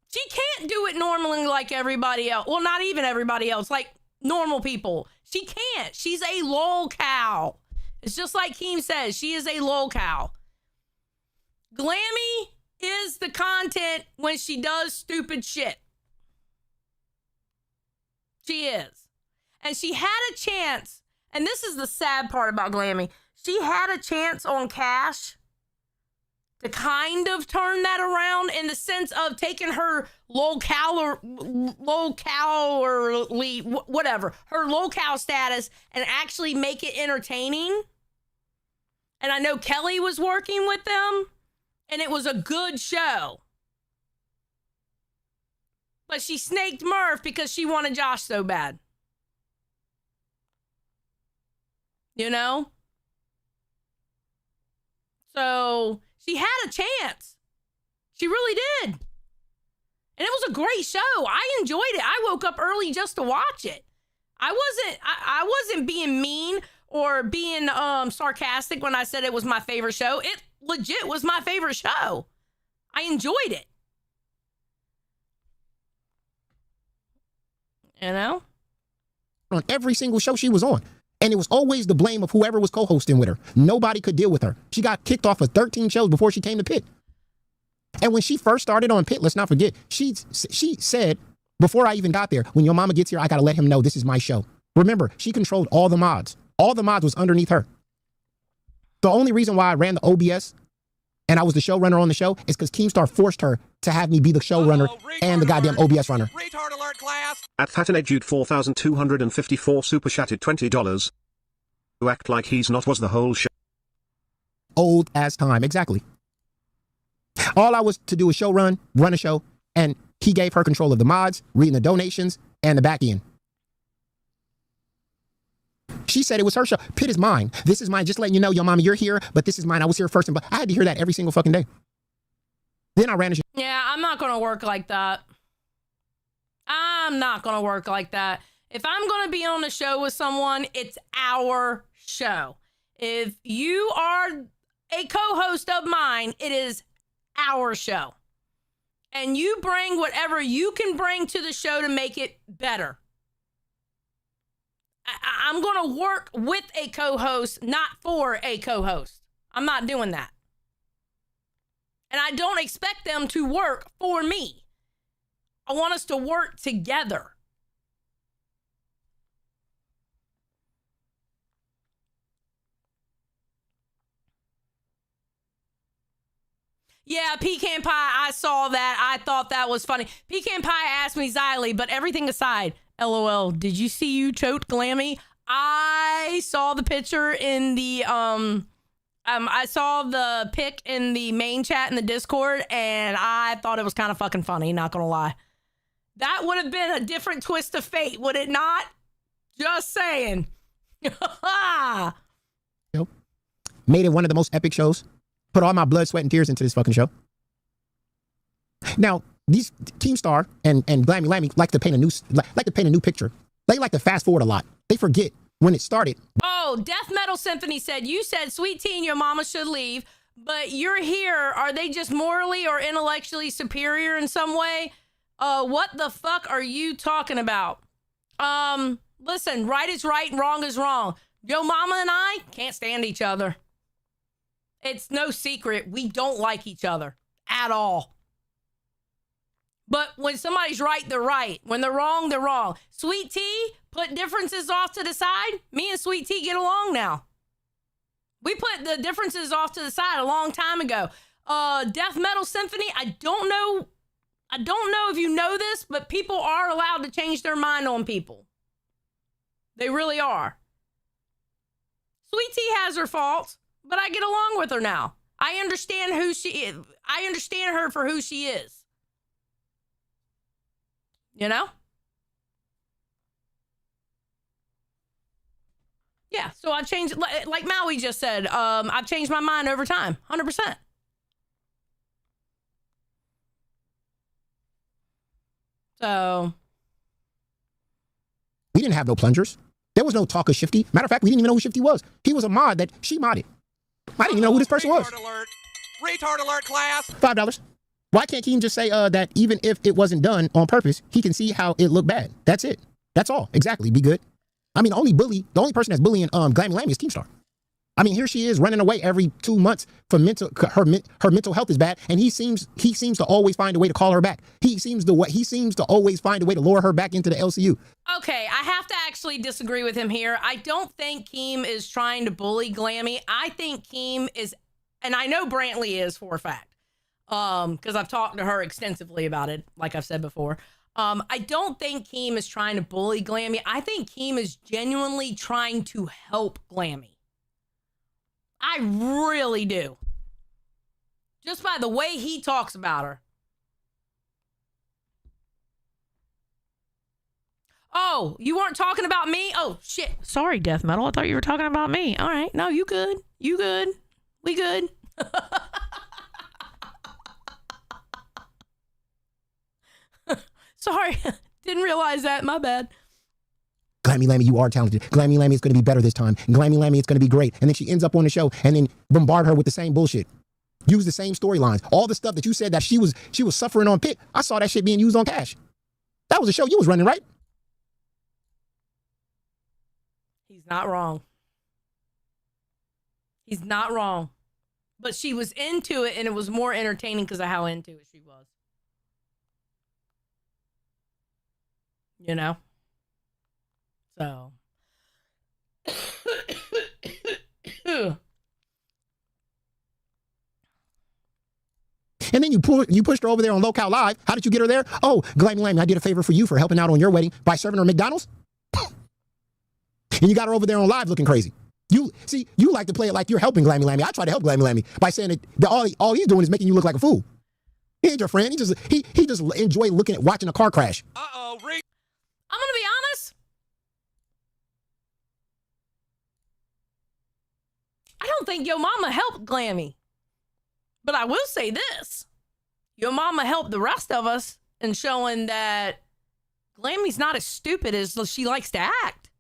She can't do it normally like everybody else. Well, not even everybody else, like normal people. She can't. She's a lolcow. It's just like Keem says, she is a lolcow. Glammy is the content when she does stupid shit. She is. And she had a chance, and this is the sad part about Glammy. She had a chance on Cash to kind of turn that around in the sense of taking her low calorie, whatever, her low cal status and actually make it entertaining. And I know Kelly was working with them, and it was a good show. But she snaked Murph because she wanted Josh so bad. You know? So she had a chance. She really did. And it was a great show. I enjoyed it. I woke up early just to watch it. I wasn't being mean or being sarcastic when I said it was my favorite show. It legit was my favorite show. I enjoyed it. You know? On every single show she was on. And it was always the blame of whoever was co-hosting with her. Nobody could deal with her. She got kicked off of 13 shows before she came to Pitt. And when she first started on Pitt, let's not forget, she said, before I even got there, when your mama gets here, I got to let him know this is my show. Remember, she controlled all the mods. All the mods was underneath her. The only reason why I ran the OBS and I was the showrunner on the show is because Keemstar forced her to have me be the showrunner and the goddamn OBS runner. Retard alert, class. At FatAnEdude 4,254 super chatted $20. To act like he's not was the whole show. Old as time, exactly. All I was to do was run a show, and he gave her control of the mods, reading the donations, and the back end. She said it was her show. Pitt is mine. This is mine. Just letting you know, your mama, you're here, but this is mine. I was here first. But I had to hear that every single fucking day. Then I ran a show. Yeah, I'm not going to work like that. I'm not going to work like that. If I'm going to be on a show with someone, it's our show. If you are a co-host of mine, it is our show. And you bring whatever you can bring to the show to make it better. I'm going to work with a co-host, not for a co-host. I'm not doing that. And I don't expect them to work for me. I want us to work together. Yeah, Pecan Pie, I saw that. I thought that was funny. Pecan Pie asked me, Xylee, but everything aside, LOL, did you see you choked Glammy? I saw the picture in the, I saw the pic in the main chat in the Discord, and I thought it was kind of fucking funny, not gonna lie. That would have been a different twist of fate, would it not? Just saying. Nope. Made it one of the most epic shows. Put all my blood, sweat, and tears into this fucking show. Now, these Keemstar and Glammy like to paint a new picture. They like to fast forward a lot. They forget when it started. Oh, Death Metal Symphony said, you said Sweet Tea and your mama should leave, but you're here. Are they just morally or intellectually superior in some way? What the fuck are you talking about? Listen, right is right and wrong is wrong. Yo mama and I can't stand each other. It's no secret. We don't like each other at all. But when somebody's right, they're right. When they're wrong, they're wrong. Sweet Tea, put differences off to the side. Me and Sweet Tea get along now. We put the differences off to the side a long time ago. Death Metal Symphony, I don't know if you know this, but people are allowed to change their mind on people. They really are. Sweet Tea has her faults, but I get along with her now. I understand who she is. I understand her for who she is. You know? Yeah, so I've changed, like Maui just said, I've changed my mind over time, 100%. So. We didn't have no plungers. There was no talk of Shifty. Matter of fact, we didn't even know who Shifty was. He was a mod that she modded. I didn't even know who this person was. Retard alert, class. $5. Why can't Keem just say that even if it wasn't done on purpose, he can see how it looked bad? That's it. That's all. Exactly. Be good. I mean, the only person that's bullying Glammy is Keemstar. I mean, here she is running away every 2 months for her mental health is bad, and he seems to always find a way to call her back. He seems to always find a way to lure her back into the LCU. Okay, I have to actually disagree with him here. I don't think Keem is trying to bully Glammy. I think Keem is, and I know Brantley is for a fact, because I've talked to her extensively about it, like I've said before. I don't think Keem is trying to bully Glammy. I think Keem is genuinely trying to help Glammy. I really do. Just by the way he talks about her. Oh, you weren't talking about me? Oh, shit. Sorry, Death Metal. I thought you were talking about me. All right. No, you good. You good. We good. Sorry. Didn't realize that. My bad. Glammy Lammy, you are talented. Glammy Lammy is going to be better this time. Glammy Lammy, it's going to be great. And then she ends up on the show and then bombard her with the same bullshit. Use the same storylines. All the stuff that you said that she was suffering on Pit. I saw that shit being used on Cash. That was a show you was running, right? He's not wrong. He's not wrong. But she was into it, and it was more entertaining because of how into it she was. You know? So. And then you pushed her over there on Local Live. How did you get her there? Oh, Glammy Lammy, I did a favor for you for helping out on your wedding by serving her McDonald's. And you got her over there on live looking crazy. You like to play it like you're helping Glammy Lammy. I try to help Glammy Lammy by saying that all he's doing is making you look like a fool. He ain't your friend. He just enjoy watching a car crash. I'm gonna be honest. I don't think Yo Mama helped Glammy. But I will say this. Yo Mama helped the rest of us in showing that Glammy's not as stupid as she likes to act.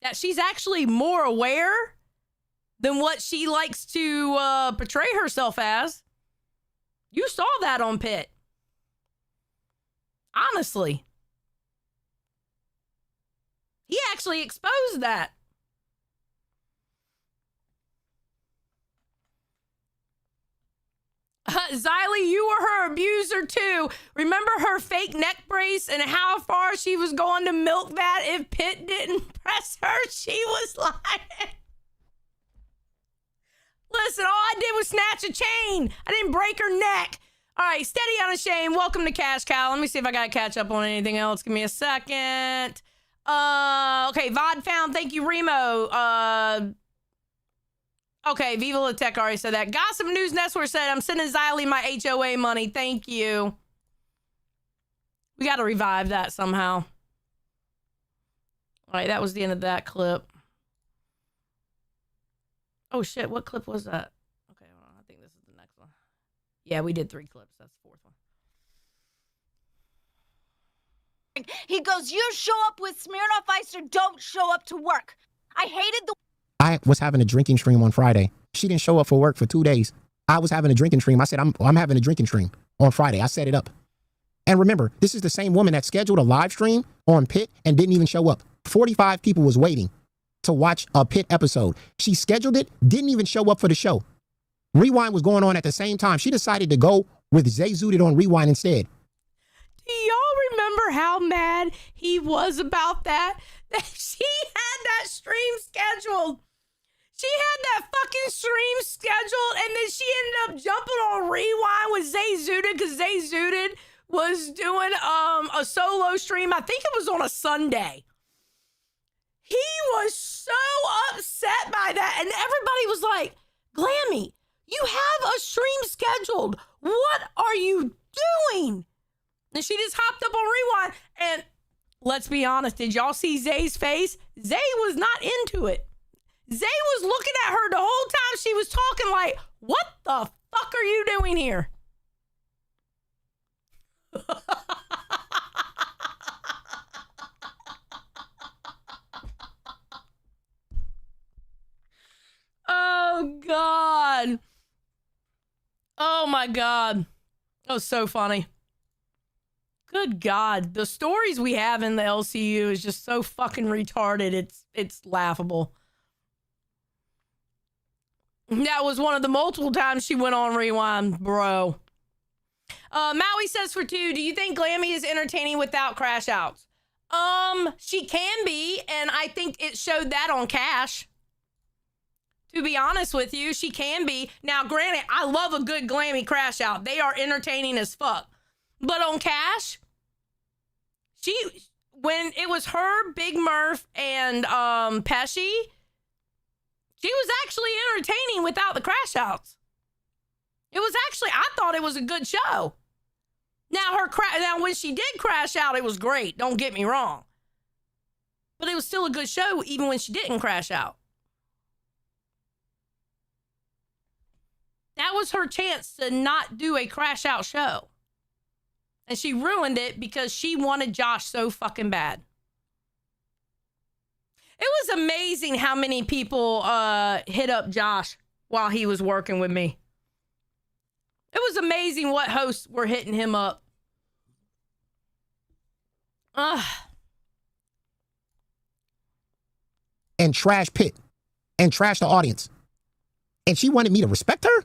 That she's actually more aware than what she likes to portray herself as. You saw that on Pit. Honestly. He actually exposed that. Xylee, you were her abuser too. Remember her fake neck brace and how far she was going to milk that if Pitt didn't press her? She was lying. Listen, all I did was snatch a chain. I didn't break her neck. All right, steady on a shame. Welcome to Cash Cow. Let me see if I got to catch up on anything else. Give me a second. Okay, VOD found. Thank you, Remo. Okay, Viva La Tech already said that. Gossip News Network said, I'm sending Xylee my HOA money. Thank you. We got to revive that somehow. All right, that was the end of that clip. Oh, shit. What clip was that? Okay, hold on. I think this is the next one. Yeah, we did 3 clips. That's the 4th one. He goes, you show up with Smirnoff Ice or don't show up to work. I hated the... I was having a drinking stream on Friday. She didn't show up for work for 2 days. I was having a drinking stream. I said, I'm having a drinking stream on Friday. I set it up. And remember, this is the same woman that scheduled a live stream on Pit and didn't even show up. 45 people was waiting to watch a Pit episode. She scheduled it, didn't even show up for the show. Rewind was going on at the same time. She decided to go with Zay Zooted on Rewind instead. Do y'all remember how mad he was about that? That she had that stream scheduled. She had that fucking stream scheduled, and then she ended up jumping on Rewind with Zay Zooted because Zay Zooted was doing a solo stream. I think it was on a Sunday. He was so upset by that, and everybody was like, Glammy, you have a stream scheduled. What are you doing? And she just hopped up on Rewind, and let's be honest, did y'all see Zay's face? Zay was not into it. Zay was looking at her the whole time she was talking like, what the fuck are you doing here? Oh, God. Oh, my God. That was so funny. Good God. The stories we have in the LCU is just so fucking retarded. It's laughable. That was one of the multiple times she went on Rewind, bro. Maui says for 2, do you think Glammy is entertaining without crash outs? She can be, and I think it showed that on Cash. To be honest with you, she can be. Now, granted, I love a good Glammy crash out. They are entertaining as fuck. But on Cash, when it was her, Big Murph, and Pesci, she was actually entertaining without the crash outs. It was actually, I thought it was a good show. Now when she did crash out, it was great. Don't get me wrong. But it was still a good show even when she didn't crash out. That was her chance to not do a crash out show. And she ruined it because she wanted Josh so fucking bad. It was amazing how many people hit up Josh while he was working with me. It was amazing what hosts were hitting him up. And trash Pitt. And trash the audience. And she wanted me to respect her?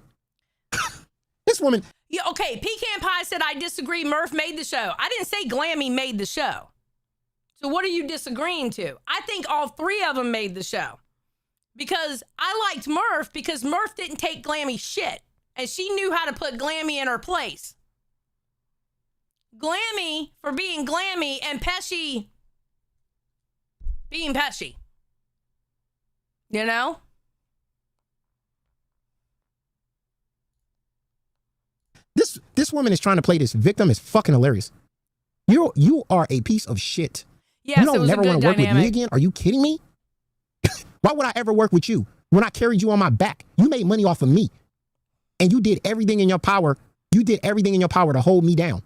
This woman... Yeah, okay, Pecan Pie said, I disagree. Murph made the show. I didn't say Glammy made the show. So what are you disagreeing to? I think all 3 of them made the show. Because I liked Murph because Murph didn't take Glammy shit. And she knew how to put Glammy in her place. Glammy for being Glammy and Pesci being Pesci. You know? This woman is trying to play this victim is fucking hilarious. You are a piece of shit. Yes, you don't never want to work with me again? Are you kidding me? Why would I ever work with you? When I carried you on my back, you made money off of me. And you did everything in your power. You did everything in your power to hold me down.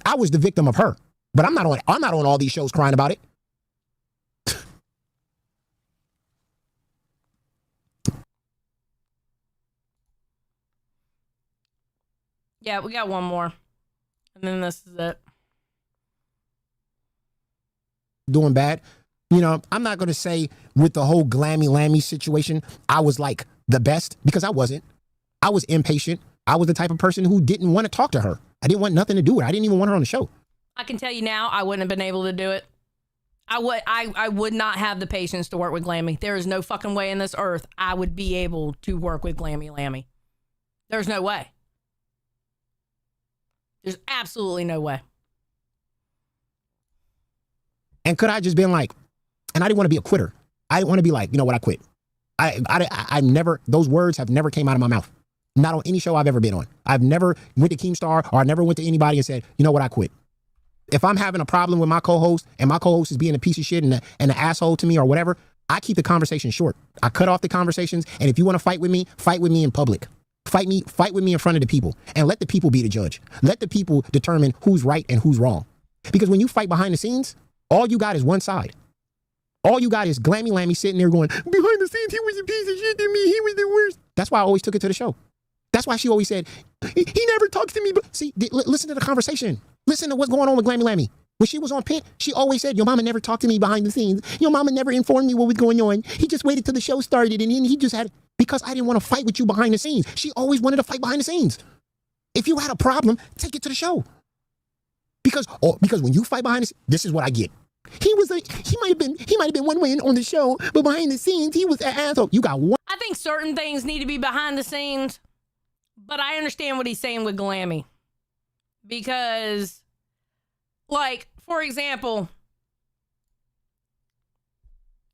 I was the victim of her. But I'm not on all these shows crying about it. Yeah, we got one more. And then this is it. Doing bad. You know, I'm not going to say with the whole Glammy Lammy situation, I was like the best because I wasn't. I was impatient. I was the type of person who didn't want to talk to her. I didn't want nothing to do with her. I didn't even want her on the show. I can tell you now, I wouldn't have been able to do it. I would not have the patience to work with Glammy. There is no fucking way in this earth I would be able to work with Glammy Lammy. There's no way. There's absolutely no way. And could I just been like, and I didn't want to be a quitter. I didn't want to be like, you know what, I quit. I never, those words have never came out of my mouth. Not on any show I've ever been on. I've never went to Keemstar or I never went to anybody and said, you know what, I quit. If I'm having a problem with my co-host and my co-host is being a piece of shit and an asshole to me or whatever, I keep the conversation short. I cut off the conversations. And if you want to fight with me in public. Fight with me in front of the people and let the people be the judge. Let the people determine who's right and who's wrong. Because when you fight behind the scenes, all you got is one side. All you got is Glammy Lammy sitting there going, behind the scenes, he was a piece of shit to me. He was the worst. That's why I always took it to the show. That's why she always said, he never talks to me. But see, listen to the conversation. Listen to what's going on with Glammy Lammy. When she was on Pit, she always said, your mama never talked to me behind the scenes. Your mama never informed me what was going on. He just waited till the show started and then he just had, because I didn't want to fight with you behind the scenes. She always wanted to fight behind the scenes. If you had a problem, take it to the show. Because when you fight behind the scenes, this is what I get. He might have been one way on the show, but behind the scenes, he was an asshole. You got one. I think certain things need to be behind the scenes, but I understand what he's saying with Glammy. Because, like, for example,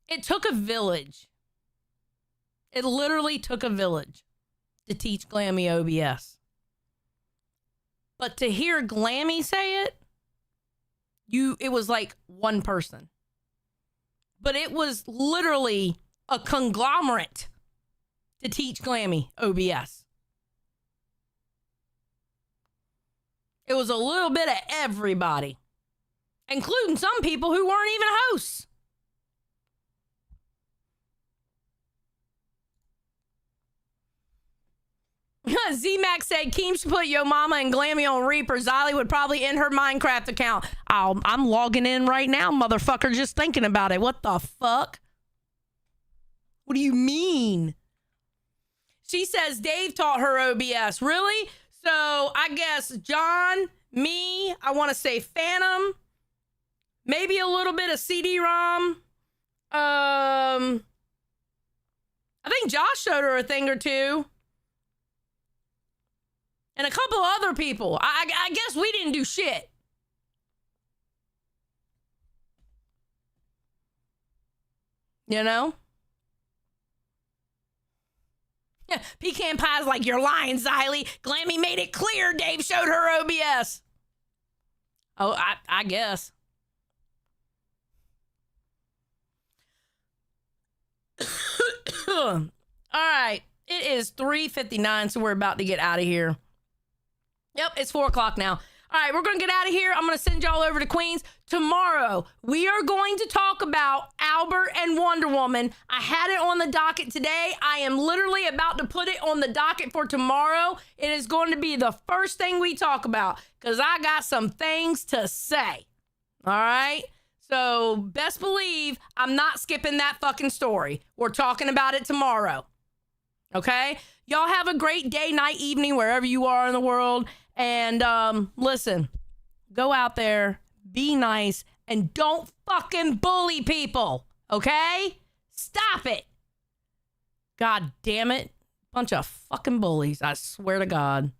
it took a village. It literally took a village to teach Glammy OBS. But to hear Glammy say it, it was like one person. But it was literally a conglomerate to teach Glammy OBS. It was a little bit of everybody, including some people who weren't even hosts. Z-Max said Keem should put Yo Mama and Glammy on Reaper. Ziley would probably end her Minecraft account. I'm logging in right now, motherfucker, just thinking about it. What the fuck? What do you mean? She says Dave taught her OBS. Really? So I guess John, me, I want to say Phantom, maybe a little bit of CD-ROM. I think Josh showed her a thing or two. And a couple other people. I guess we didn't do shit. You know? Pecan Pie's like, you're lying, Xylee. Glammy made it clear Dave showed her OBS. Oh, I guess. All right. It is 3:59, so we're about to get out of here. Yep, it's 4 o'clock now. All right, we're going to get out of here. I'm going to send y'all over to Queens. Tomorrow, we are going to talk about Albert and Wonder Woman. I had it on the docket today. I am literally about to put it on the docket for tomorrow. It is going to be the first thing we talk about because I got some things to say. All right? So best believe I'm not skipping that fucking story. We're talking about it tomorrow. Okay? Y'all have a great day, night, evening, wherever you are in the world. And listen, go out there, be nice, and don't fucking bully people, okay? Stop it. God damn it. Bunch of fucking bullies, I swear to God.